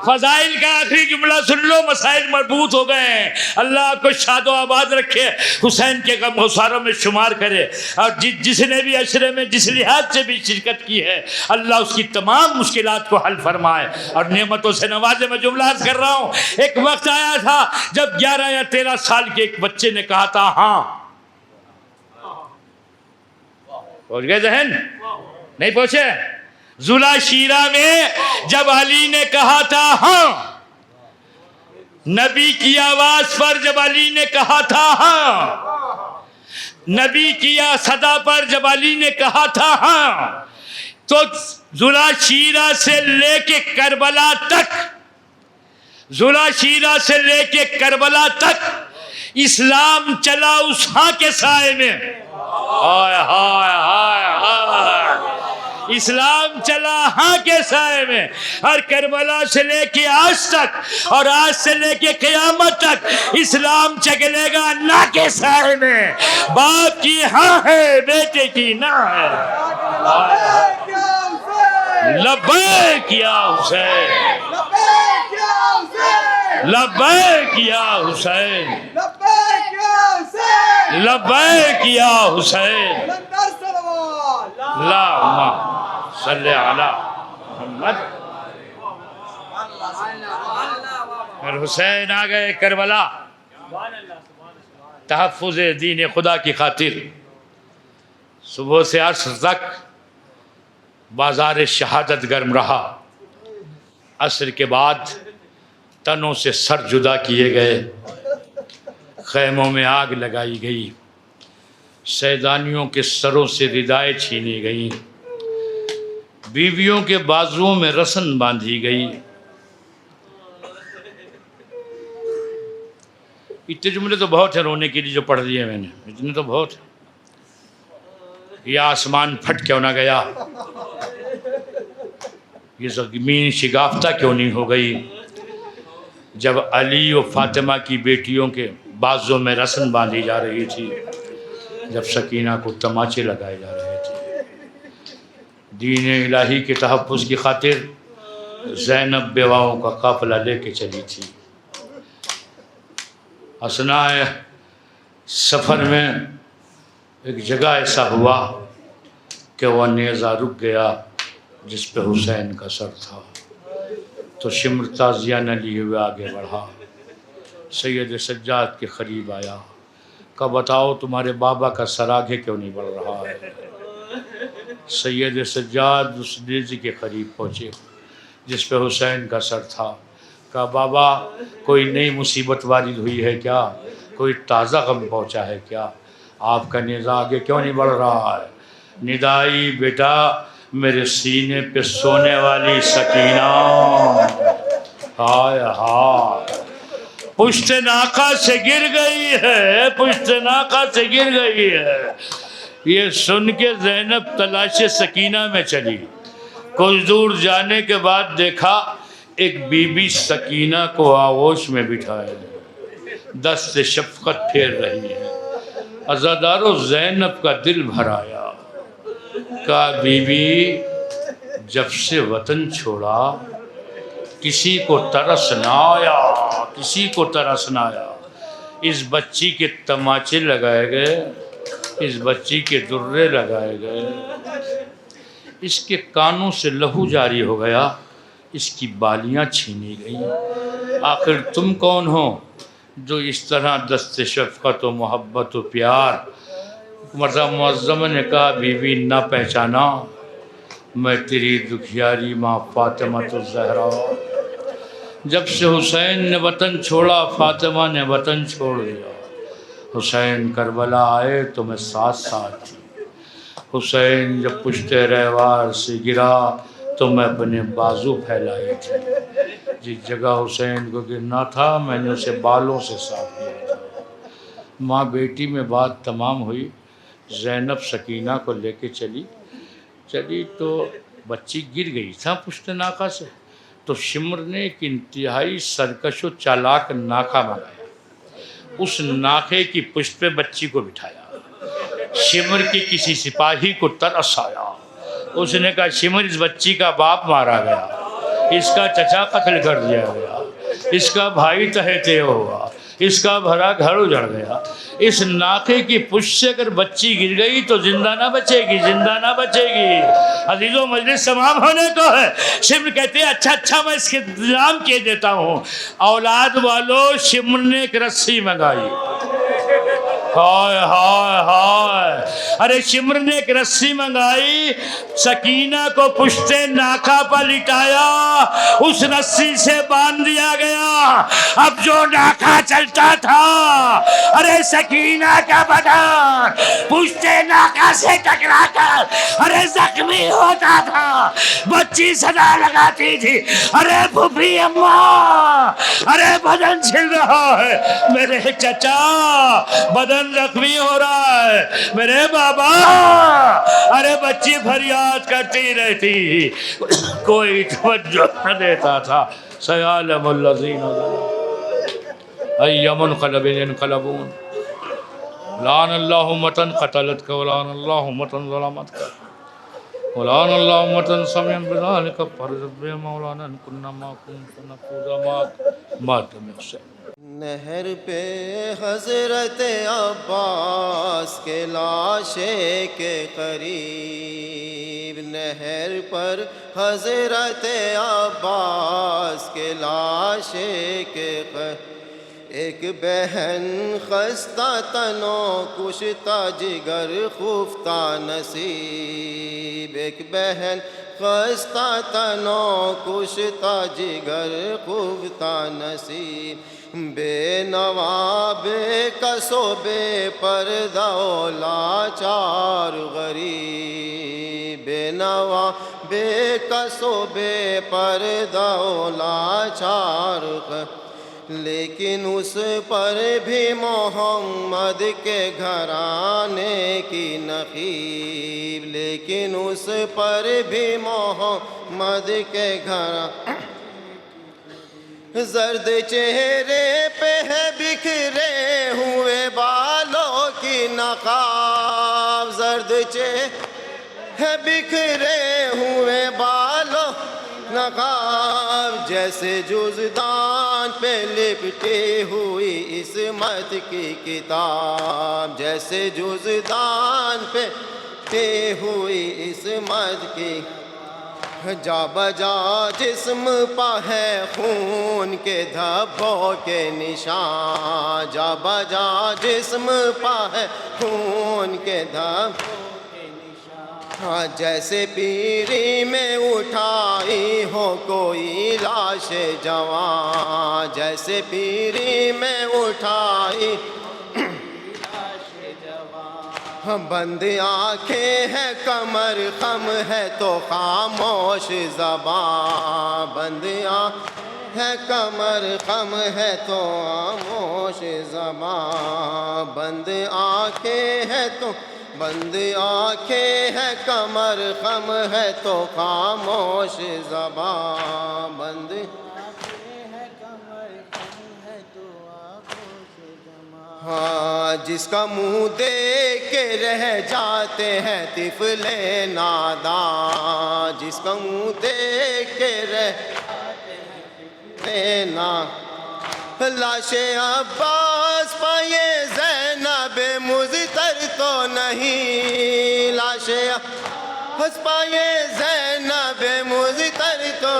فضائل کا آخری جملہ سن لو، مسائل مربوط ہو گئے ہیں۔ اللہ آپ کو شاد و آباد رکھے، حسین کے غم گساروں میں شمار کرے، اور جس نے بھی عشرے میں جس لحاظ سے بھی شرکت کی ہے اللہ اس کی تمام مشکلات کو حل فرمائے اور نعمتوں سے نوازے۔ میں جملہ عرض کر رہا ہوں، ایک وقت آیا تھا جب 11 یا 13 سال کے ایک بچے نے کہا تھا ہاں۔ پہنچ گئے ذہن؟ نہیں پہنچے؟ ذولا شیرہ میں جب علی نے کہا تھا ہاں، نبی کی آواز پر جب علی نے کہا تھا ہاں، نبی کی صدا پر جب علی نے کہا تھا ہاں، تو ذولا شیرہ سے لے کے کربلا تک، ذولا شیرہ سے لے کے کربلا تک اسلام چلا اس ہاں کے سائے میں۔ ہائے ہائے ہائے ہائے، اسلام چلا ہاں کے سائے میں، اور کربلا سے لے کے آج تک اور آج سے لے کے قیامت تک اسلام چلے گا نہ کے سائے میں۔ باپ کی ہاں ہے، بیٹے کی نہ ہے۔ لبیک یا حسین، لبیک یا حسین، لبیک یا حسین، اللہم صلی علی محمد۔ اور حسین آ گئے کربلا تحفظ دین خدا کی خاطر۔ صبح سے عصر تک بازار شہادت گرم رہا، عصر کے بعد تنوں سے سر جدا کیے گئے، خیموں میں آگ لگائی گئی، سیدانیوں کے سروں سے ردائیں چھینی گئیں، بیویوں کے بازوؤں میں رسن باندھی گئی۔ اتنے جملے تو بہت ہیں رونے کے لیے جو پڑھ دیے میں نے، اتنے تو بہت ہیں۔ یہ آسمان پھٹ کیوں نہ گیا؟ یہ زمین شگافتہ کیوں نہیں ہو گئی؟ جب علی و فاطمہ کی بیٹیوں کے بازوں میں رسن باندھی جا رہی تھی، جب سکینہ کو تماچے لگائے جا رہے تھے، دین الہی کے تحفظ کی خاطر زینب بیواؤں کا قافلہ لے کے چلی تھی۔ اثناء سفر میں ایک جگہ ایسا ہوا کہ وہ نیزہ رک گیا جس پہ حسین کا سر تھا، تو شمر تازیہ نہ لیے ہوئے آگے بڑھا، سید سجاد کے قریب آیا، کہا بتاؤ تمہارے بابا کا سر آگے کیوں نہیں بڑھ رہا ہے؟ سید سجاد اس نیزے کے قریب پہنچے جس پہ حسین کا سر تھا، کہا بابا کوئی نئی مصیبت وارد ہوئی ہے کیا؟ کوئی تازہ غم پہنچا ہے کیا؟ آپ کا نیزہ آگے کیوں نہیں بڑھ رہا ہے؟ ندائی بیٹا میرے سینے پہ سونے والی سکینہ، ہائے ہائے پشت ناقہ سے گر گئی ہے، پشت ناقہ سے گر گئی ہے۔ یہ سن کے زینب تلاش سکینہ میں چلی، کچھ دور جانے کے بعد دیکھا ایک بی بی سکینہ کو آغوش میں بٹھائے دست شفقت پھیر رہی ہے۔ عزادارو زینب کا دل بھر آیا، کہا بی بی جب سے وطن چھوڑا کسی کو ترس نہ آیا، کسی کو ترس نہ آیا۔ اس بچی کے تماچے لگائے گئے، اس بچی کے درے لگائے گئے، اس کے کانوں سے لہو جاری ہو گیا، اس کی بالیاں چھینی گئیں۔ آخر تم کون ہو جو اس طرح دست شفقت و محبت و پیار؟ مرزا معظمہ نے کہا بی بی نہ پہچانا، میں تیری دکھیاری ماں فاطمہ الزہرا۔ جب سے حسین نے وطن چھوڑا فاطمہ نے وطن چھوڑ دیا۔ حسین کربلا آئے تو میں ساتھ ساتھ تھی۔ حسین جب پشت رہوار سے گرا تو میں اپنے بازو پھیلائے تھے۔ جس جگہ حسین کو گرنا تھا میں نے اسے بالوں سے صاف کیا تھا۔ ماں بیٹی میں بات تمام ہوئی، زینب سکینہ کو لے کے چلی تو بچی گر گئی تھا پشت ناقہ سے، تو شمر نے ایک انتہائی سرکش و چالاک ناقہ منگایا، اس ناقے کی پشت پہ بچی کو بٹھایا۔ شمر کے کسی سپاہی کو ترس آیا، اس نے کہا شمر اس بچی کا باپ مارا گیا، اس کا چچا قتل کر دیا گیا، اس کا بھائی تہتے ہوا، اس کا بھرا گھر اجڑ گیا، اس ناقے کی پشت سے اگر بچی گر گئی تو زندہ نہ بچے گی، زندہ نہ بچے گی۔ عزیزوں مجلس تمام ہونے کو ہے۔ شمر کہتے ہیں اچھا میں اس کے انتظام کیے دیتا ہوں۔ اولاد والو شمر نے ایک رسی منگائی، ہائے ہائے ہائے، ارے شمر نے ایک رسی منگائی، سکینہ کو پشت ناقہ پر لٹایا، اس رسی سے باندھ دیا گیا۔ اب جو ناقہ چلتا تھا، ارے سکینہ کا بدن پشت ناقہ سے ٹکرا کر ارے زخمی ہوتا تھا۔ بچی صدا لگاتی تھی ارے پھوپھی اماں، ارے بدن چھل رہا ہے، میرے چچا بدن زخمی ہو رہا ہے، میرے بابا، ارے بچی فریاد کرتی رہتی، کوئی توجہ نہ دیتا تھا۔ سیعلم الذین ای منقلب ينقلبون، لعن اللہ امة قتلتك ولعن اللہ امة ظلمتك ولعن اللہ امة سمعا بذلك فرزت بهم مولانا ان كنا معكم فنفوز معكم ما تم حسین۔ نہر پہ حضرت عباس کے لاشے کے قریب، نہر پر حضرت عباس کے لاشے کے قریب، ایک بہن خستہ تنو کشتہ جگر خفتہ نصیب، ایک بہن خستہ تنو کشتہ جگر خفتہ نصیب، بے نوا بے کس و بے پردہ و لاچار غریب، بے نوا بے کس و بے پردہ و لاچار غریب، لیکن اس پر بھی محمد کے گھرانے کی نقیب، لیکن اس پر بھی محمد کے گھرانے زرد چہرے پہ ہے بکھرے ہوئے بالوں کی نقاب، زرد چہرے ہے بکھرے ہوئے بالوں نقاب، جیسے جزدان پہ لپٹی ہوئی عصمت کی کتاب، جیسے جزدان پہ لپٹی ہوئی عصمت کی، جا بجا جسم پہ ہے خون کے دھبوں کے نشان، جا بجا جسم پہ ہے خون کے دھبوں کے نشان، جیسے پیری میں اٹھائی ہو کوئی لاش جوان، جیسے پیری میں اٹھائی بند آنکھیں ہیں کمر خم ہے تو خاموش زبان، بند آنکھیں ہے کمر خم ہے تو خاموش زبان، بند آنکھیں ہے تو بند آنکھیں ہے کمر خم ہے تو خاموش زبان، بند ہاں جس کا منہ دیکھ کے رہ جاتے ہیں طفل ناداں، جس کا منہ دیکھ کے رہ جاتے ہیں ناداں، لاش عباس پائے زینب مضطر تو نہیں، لاش عباس پائے زینب مضطر تو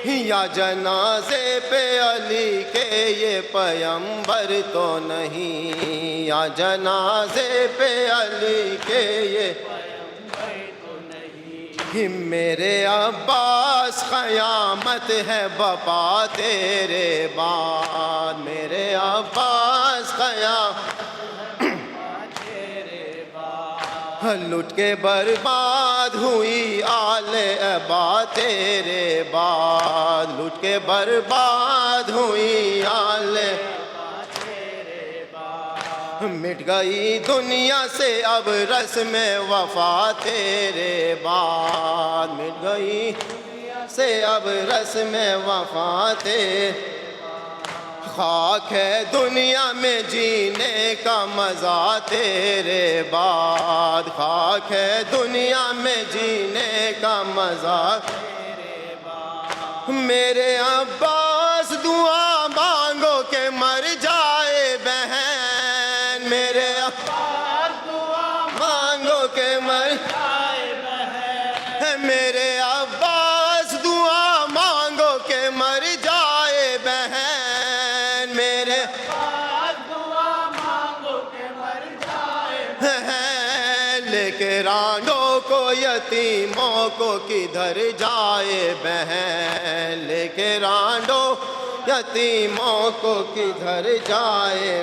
یا جنازے پہ علی کے یہ پیمبر تو نہیں، یا جنازے پہ علی کے یہ پیمبر تو نہیں، میرے عباس قیامت ہے بپا تیرے بعد، میرے عباس قیامت لٹ کے برباد ہوئی آل ابا تیرے بعد، لٹ کے برباد ہوئی آل ابا تیرے بعد، مٹ گئی دنیا سے اب رسم وفا تیرے بعد، مٹ گئی دنیا سے اب رسم وفا تیرے، خاک ہے دنیا میں جینے کا مزہ تیرے بعد، خاک ہے دنیا میں جینے کا مزہ تیرے بعد، میرے عباس دعا مانگو کہ مر جائے بہن، میرے عباس دعا مانگو کہ مر جائے بہن، میرے عباس دعا مانگو کہ مر جائے بہن، لے کے رانڈوں کو یتیموں کو کدھر جائے بہن، لے کے رانڈوں یتیموں کو کدھر جائے،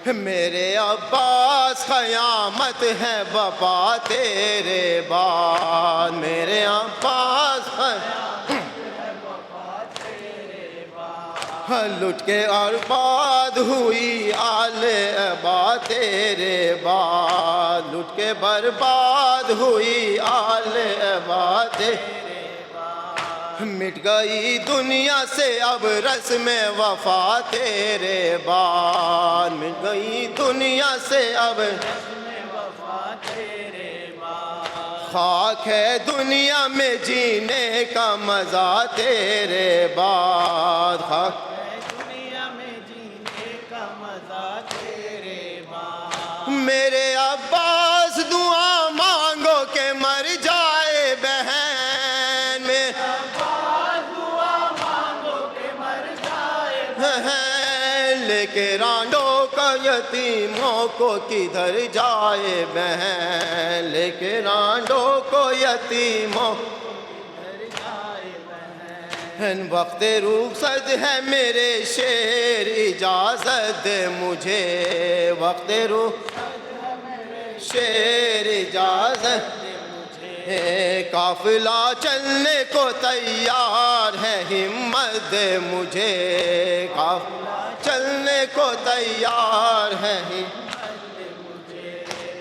میرے عباس قیامت ہے بپا تیرے بعد، میرے عباس لٹ کے برباد ہوئی آل ابا تیرے بعد، لٹ کے برباد ہوئی آل ابا تیرے بعد، مٹ گئی دنیا سے اب رسم وفا تیرے بعد، مٹ گئی دنیا سے اب رسم وفا تیرے بعد، خاک ہے دنیا میں جینے کا مزہ تیرے بعد، خاک میرے عباس دعا مانگو کہ مر جائے بہن، میرے عباس دعا مانگو کہ مر جائے بہن، لے کے رانڈوں کا یتیموں کو کدھر جائے بہن، لے کے رانڈوں کو یتیموں وقت رخصت ہے میرے شیر اجازت دے مجھے، وقت رخصت ہے میرے شیر اجازت دے مجھے، قافلہ چلنے کو تیار ہے، ہمت دے مجھے، قافلہ چلنے کو تیار ہے،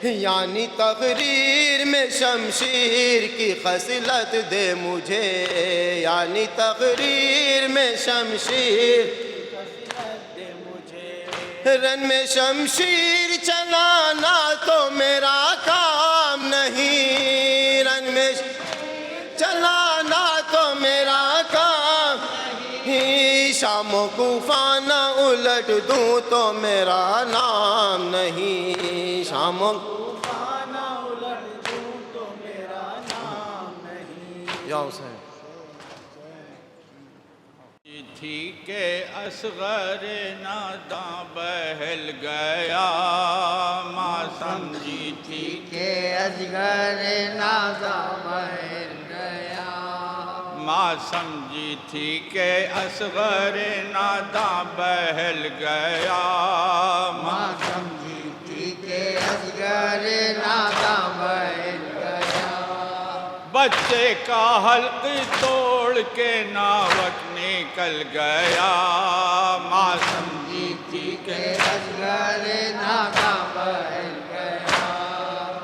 یعنی تقریر میں شمشیر کی خصلت دے مجھے، یعنی تقریر میں شمشیر رن میں شمشیر چلانا تو میرا کام نہیں، رن میں چلانا تو میرا کام نہیں، شام و کوفہ نہ الٹ دوں تو میرا نام نہیں، شام و کوفہ نہ الٹ دوں تو میرا نام نہیں۔ یا حسین تھی کہ اصغر ناداں بہل گیا، ماں سمجھی تھی کہ اصغر ناداں بہل گیا، ماں سمجھی تھی کہ اصغر ناداں بہل گیا، ماں سمجھی تھی کہ اصغر ناداں بہل گیا، بچے کا حلق توڑ کے ناوک نکل گیا، ماں سمجھی تھی کہ اصغر ناداں بہل گیا،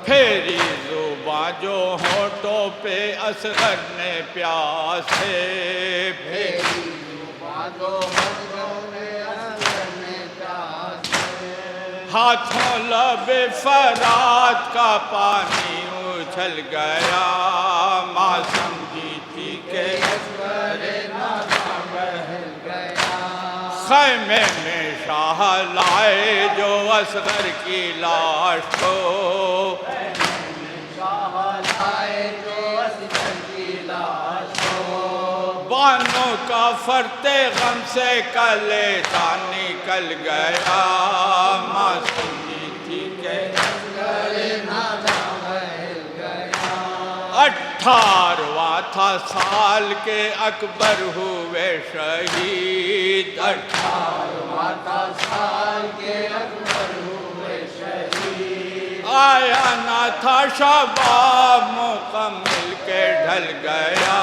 پھیری زباں جو ہونٹوں پہ اصغر نے پیاسے، پھیری زباں جو ہونٹوں پہ اصغر نے پیاسے، ہاتھوں لب فرات کا پانی اچھل گیا، ماں سمجھی تھی کہ اصغر ناداں بہل گیا، خیمے میں شاہ لائے جو اصغر کی لاش کو، شاہ لائے جو اصغر کی لاش کو، بانوں کا فرتے غم سے کلیجہ نکل گیا، ماں سمجھی تھی کہ اصغر ناداں بہل گیا، 18واں تھا سال کے اکبر ہوئے شہید، 18واں تھا سال کے اکبر ہوئے شہید، آیا نہ تھا شباب مکمل کے ڈھل گیا،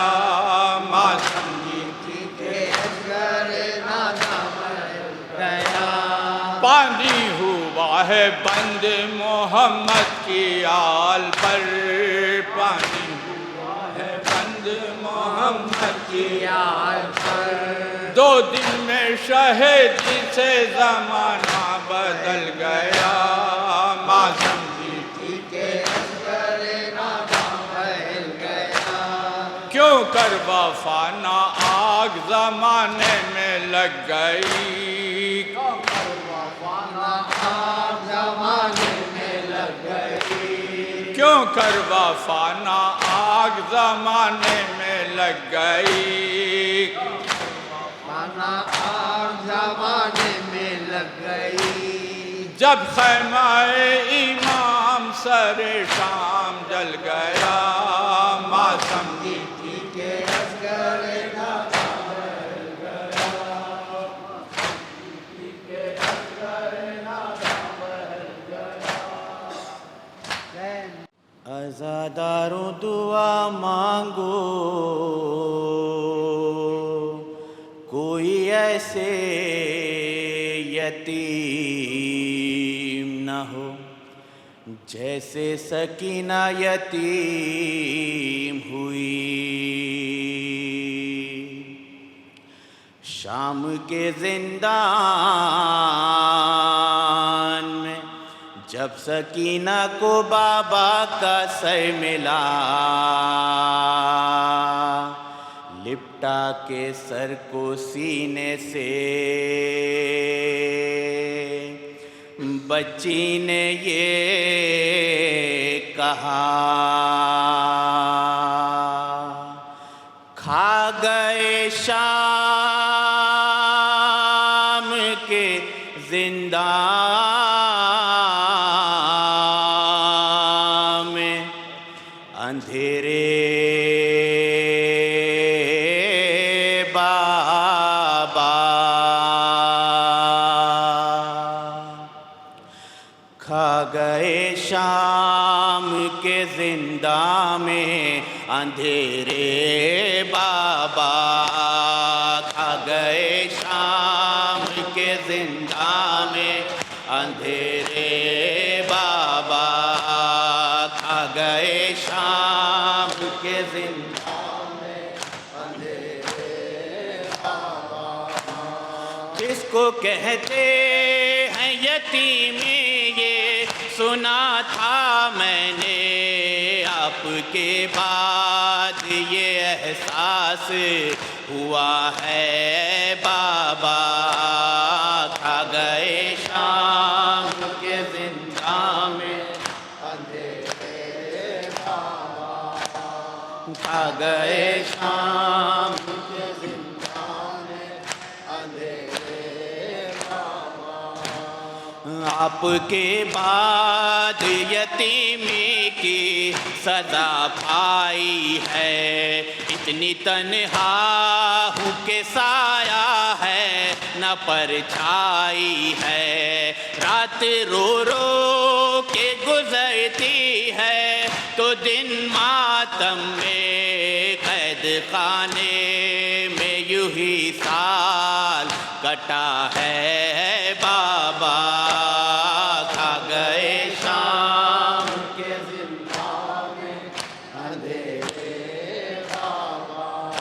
ماں سمجھی تھی کہ اصغر ناداں بہل گیا، پانی ہوا ہے بند محمد کی آل پر، پانی ہوا ہے بند محمد کی آل پر، 2 دن میں شہیدی سے زمانہ بدل گیا، ماں سمجھی تھی کہ اصغر ناداں بہل گیا، کیوں کر وفا نہ آگ زمانے میں لگ گئی، آگ زمانے میں لگ گئی، کیوں کر وفا نہ آگ زمانے میں لگ گئی، مانا آگ زمانے میں لگ گئی، جب خیمہ امام سر شام جل گیا، ماں سمجھی تھی کہ اصغر ناداں بہل گیا، تھی کہ اصغر ناداں بہل گیا، عزاداروں دعا مانگو، کوئی ایسے یتیم نہ ہو جیسے سکینہ یتیم ہوئی، شام کے زندان میں جب سکینہ کو بابا کا سر ملا، لپٹا کے سر کو سینے سے بچی نے یہ کہا، کھا گئے شام کے زندان میں اندھیرے بابا، کھا گئے شام کے زندان میں اندھیرے بابا کھا گئے شام کے زنداں میں اندھیرے بابا کھا گئے شام کے زنداں میں اندھیرے بابا جس کو کہتے ہیں یتیمی یہ سنا تھا میں نے آپ کے بعد یہ احساس ہوا ہے بابا کھا گئے شام کے زنداں میں اندھیرے بابا کھا گئے شام کے زنداں میں اندھیرے بابا آپ کے بعد یتیمی کی سزا پائی ہے اتنی تنہا ہوں کہ سایہ ہے نہ پرچھائی ہے رات رو رو کے گزرتی ہے تو دن ماتم میں قید خانے میں یوں ہی سال کٹا ہے بابا کھا گئے شام کے زنداں میں اندھیرے بابا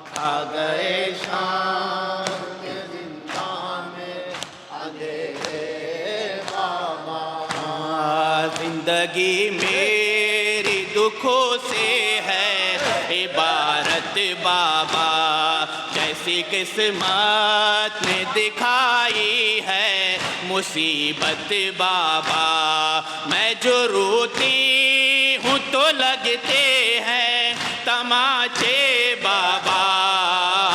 کھا گئے شام کے زنداں میں اندھیرے بابا زندگی میری دکھوں سے ہے عبارت بابا جیسی قسمت نے دکھائی ہے مصیبت بابا میں جو روتی ہوں تو لگتے ہیں تماچے بابا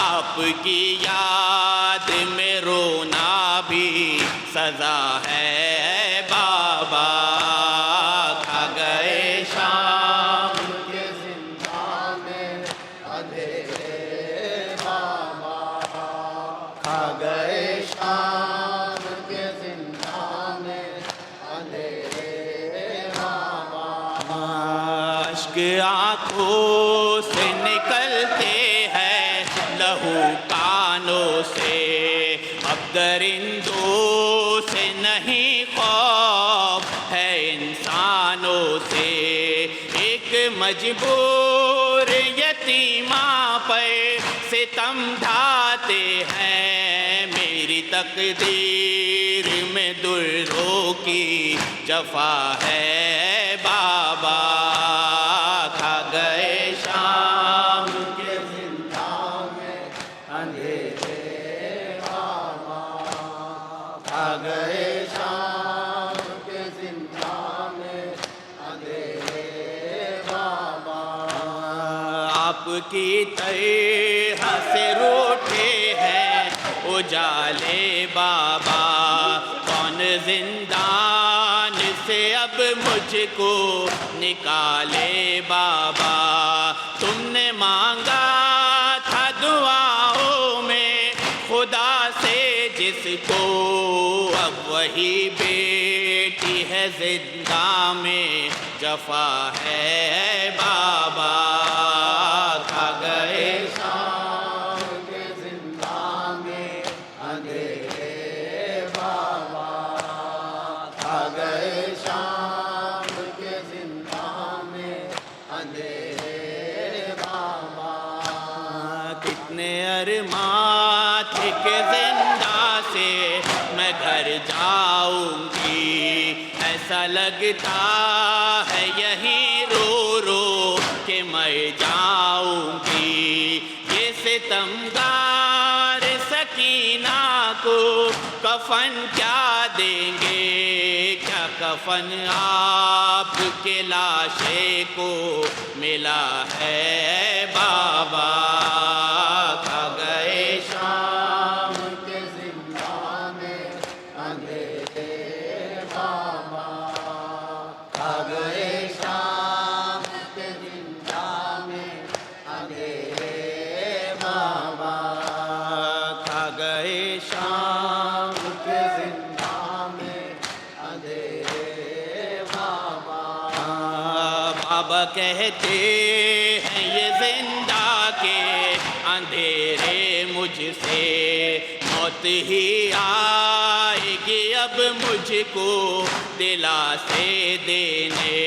آپ کی یاد میں رونا بھی سزا ہے بابا کھا گئے شام کے زنداں میں اندھیرے بابا کھا گئے شام کے زنداں میں اندھیرے بابا اشک آنکھوں سے نکلتے ہیں لہو کانوں سے اب درندوں سے نہیں خوف ہے انسانوں سے ایک مجبور یتیمہ پر ستم ڈھاتے ہیں میری تقدیر میں دروں کی جفا ہے بابا کھا گئے شام کے زنداں میں اندھیرے بابا کھا گئے شام کے زنداں میں اندھیرے بابا آپ کی طرح سے روٹھے ہیں اجالے بابا کون زندان سے اب مجھ کو نکالے بابا تم نے مانگا تھا دعاؤں میں خدا سے جس کو اب وہی بیٹی ہے زندہ میں جفا ہے بابا کھا گئے شام کے زنداں میں اندھیرے بابا کھا گئے شام کے زنداں میں اندھیرے بابا کتنے ارمان تھے کہ زندہ سے میں گھر جاؤں گی ایسا لگتا ہے یہیں رو رو کہ میں جاؤں گی یہ ستمگار سکینہ کو کفن کیا دیں گے کیا کفن آپ کے لاشے کو ملا ہے بابا کھا گئے شام کے زنداں میں اندھیرے بابا کھا گئے شام کے زنداں میں اندھیرے بابا کھا گئے شام کے زنداں میں اندھیرے بابا بابا کہتے ہیں یہ زندہ کے اندھیرے مجھ سے موت ہی آئے گی اب مجھ کو دلاسے دینے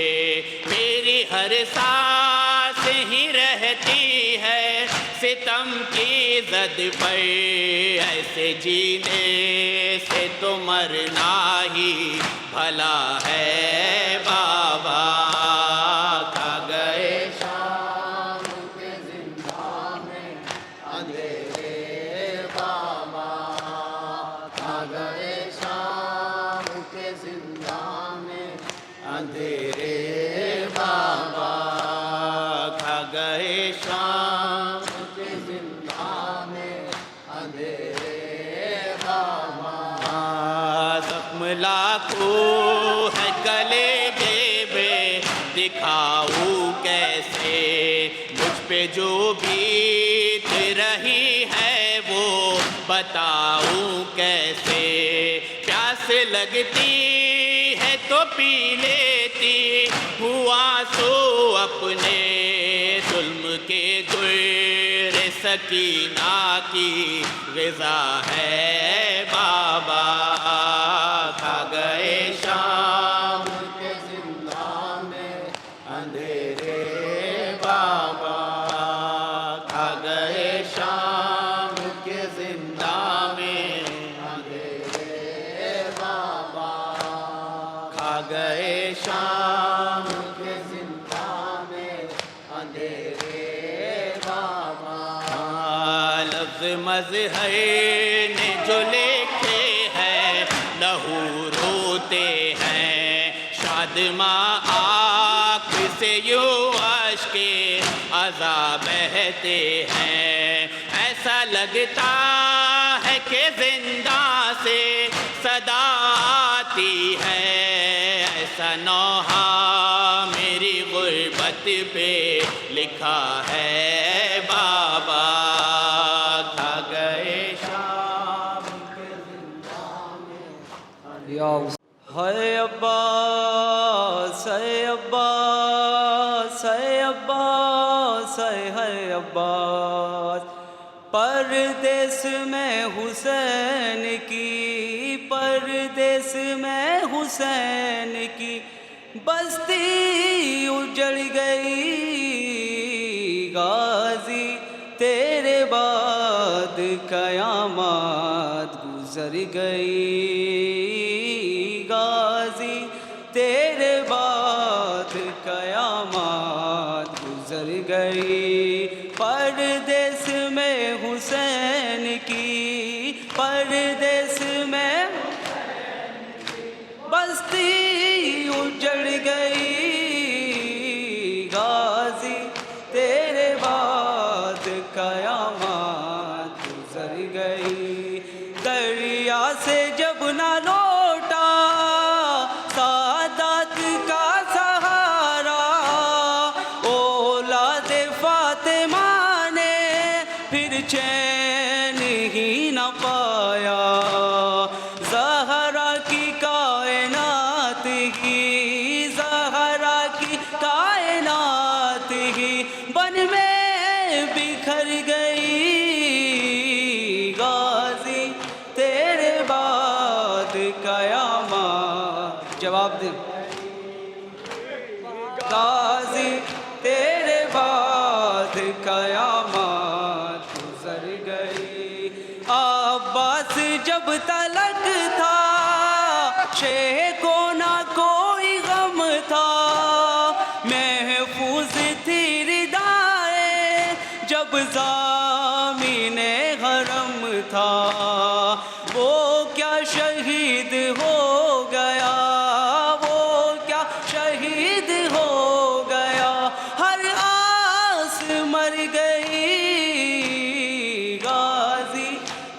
میری ہر سانس ہی رہتی ہے ستم کی زد پر ایسے جینے سے تو مرنا ہی بھلا ہے بابا کھا گئے شام کے زندہ میں اندھیرے بابا کھا گئے شام کے زندہ میں اندھیرے بابا کھا گئے شام کے زندہ میں اندھیرے بابا زخم لاکھوں ہے گلے بے دکھاؤں کیسے مجھ پہ جو بیت رہی ہے وہ بتاؤں کیسے پیاس لگتی ہے تو پی لیتی ہوں آنسو اپنے ظلم کے در سکینہ کی غذا ہے بابا کھا گئے شام کے زندہ میں اندھیرے بابا کھا گئے شام کے زندہ میں اندھیرے بابا کھا گئے شام کے زندہ میں اندھیرے بابا لفظ مظہر نے جو لکھے ہیں لہو روتے ہیں شادماں آنکھ سے یوں اشک عذاب بہتے ہیں ایسا لگتا ہے کہ زندہ سے صدا آتی ہے ایسا نوحہ میری غربت پہ لکھا ہے بابا کھا گئے شام کے ہے عباس ہے عباس ہے عباس ہے عباس پردیس میں حسین کی پردیس میں حسین کی بستی اجڑ گئی غازی تیرے بعد قیامت گزر گئی غازی تیرے بعد قیامت گزر گئی پردیس میں حسین کی پردیس میں بستی اجڑ گئی غازی تیرے بعد قیامت گزر گئی دریا سے جب نہ لوٹا سعادت کا سہارا اولاد فاطمہ نے پھر چین ہی نہ پایا زہرا کی کائنات کی زہرا کی کائنات ہی بن میں بکھر گئی غازی تیرے بعد قیامت جواب دیں غازی تیرے بعد قیامت گزر گئی عباس جب تلک تھا شیخ کو نہ کوئی غم تھا محفوظ تھی ردائے جب ضامن حرم تھا وہ کیا شہید ہو گیا وہ کیا شہید ہو گیا ہر آس مر گئی غازی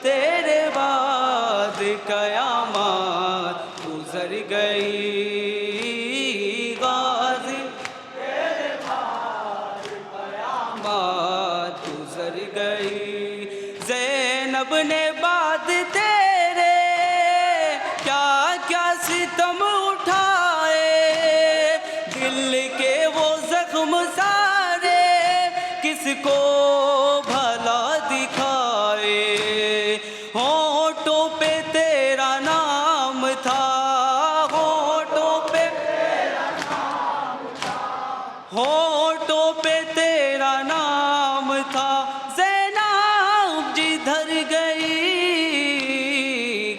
تیرے بعد قیامت گزر گئی غازی تیرے بعد قیامت گزر گئی زینب نے بعد تیرے کیا کیا ستم اٹھائے دل کے وہ زخم ہونٹوں پہ تیرا نام تھا زینب جدھر گئی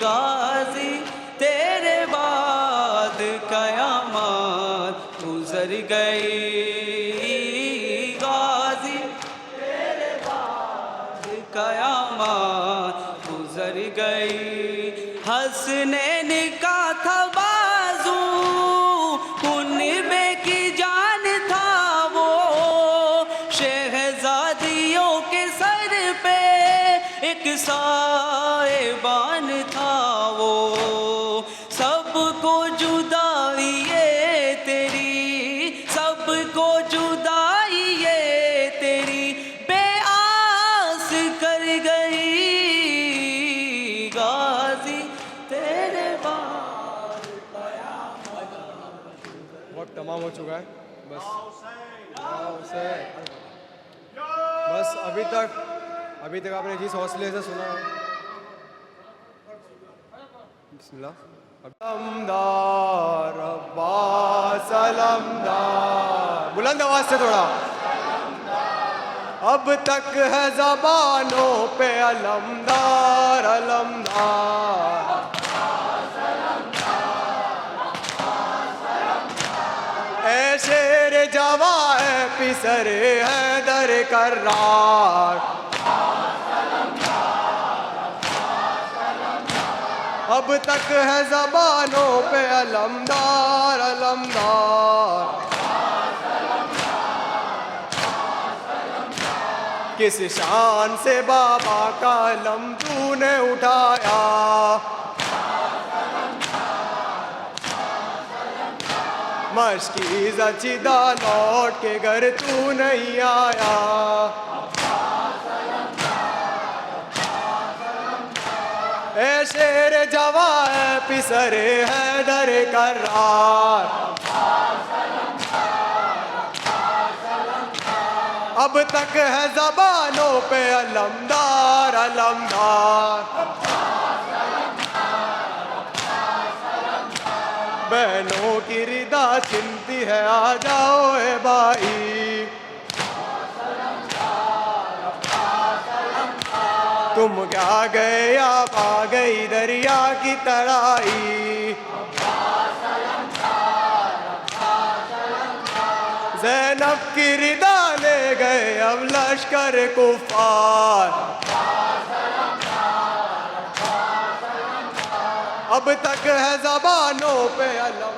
غازی تیرے بعد قیامت گزر گئی غازی تیرے بعد قیامت گزر گئی حسنین کا تھا بازو ان بے کی جان تھا وہ شہزادیوں کے سر پہ ایک سائبان تھا وہ سب کو جدائی یہ تیری سب کو جدائی یہ تیری بے آس کر گئی غازی تیرے بعد وقت تمام ہو چکا ہے. بس بس ابھی تک آپ نے جس حوصلے سے سنا ہے. بسم اللہ. علمدار عباس علمدار, بلند آواز سے تھوڑا. اب تک ہے زبانوں پہ علمدار علمدار. اے شیر جواں ہے پسر حیدر کرار. اب تک ہے زبانوں پہ علمدار علمدار. کس شان سے بابا کا علم تو نے اٹھایا, مشکیز اچیدہ لوٹ کے گھر تو نہیں آیا. اے شیر جواں ہے پسر حیدر کرار. اب تک ہے زبانوں پہ علمدار علمدار. بہنوں کی ردا چنتی ہے آ جاؤ اے بھائی. تم کیا گئے آپ آ گئی دریا کی ترائی. زینب کی ردا لے گئے اب لشکر کفار. اب تک ہے زبانوں پہ علم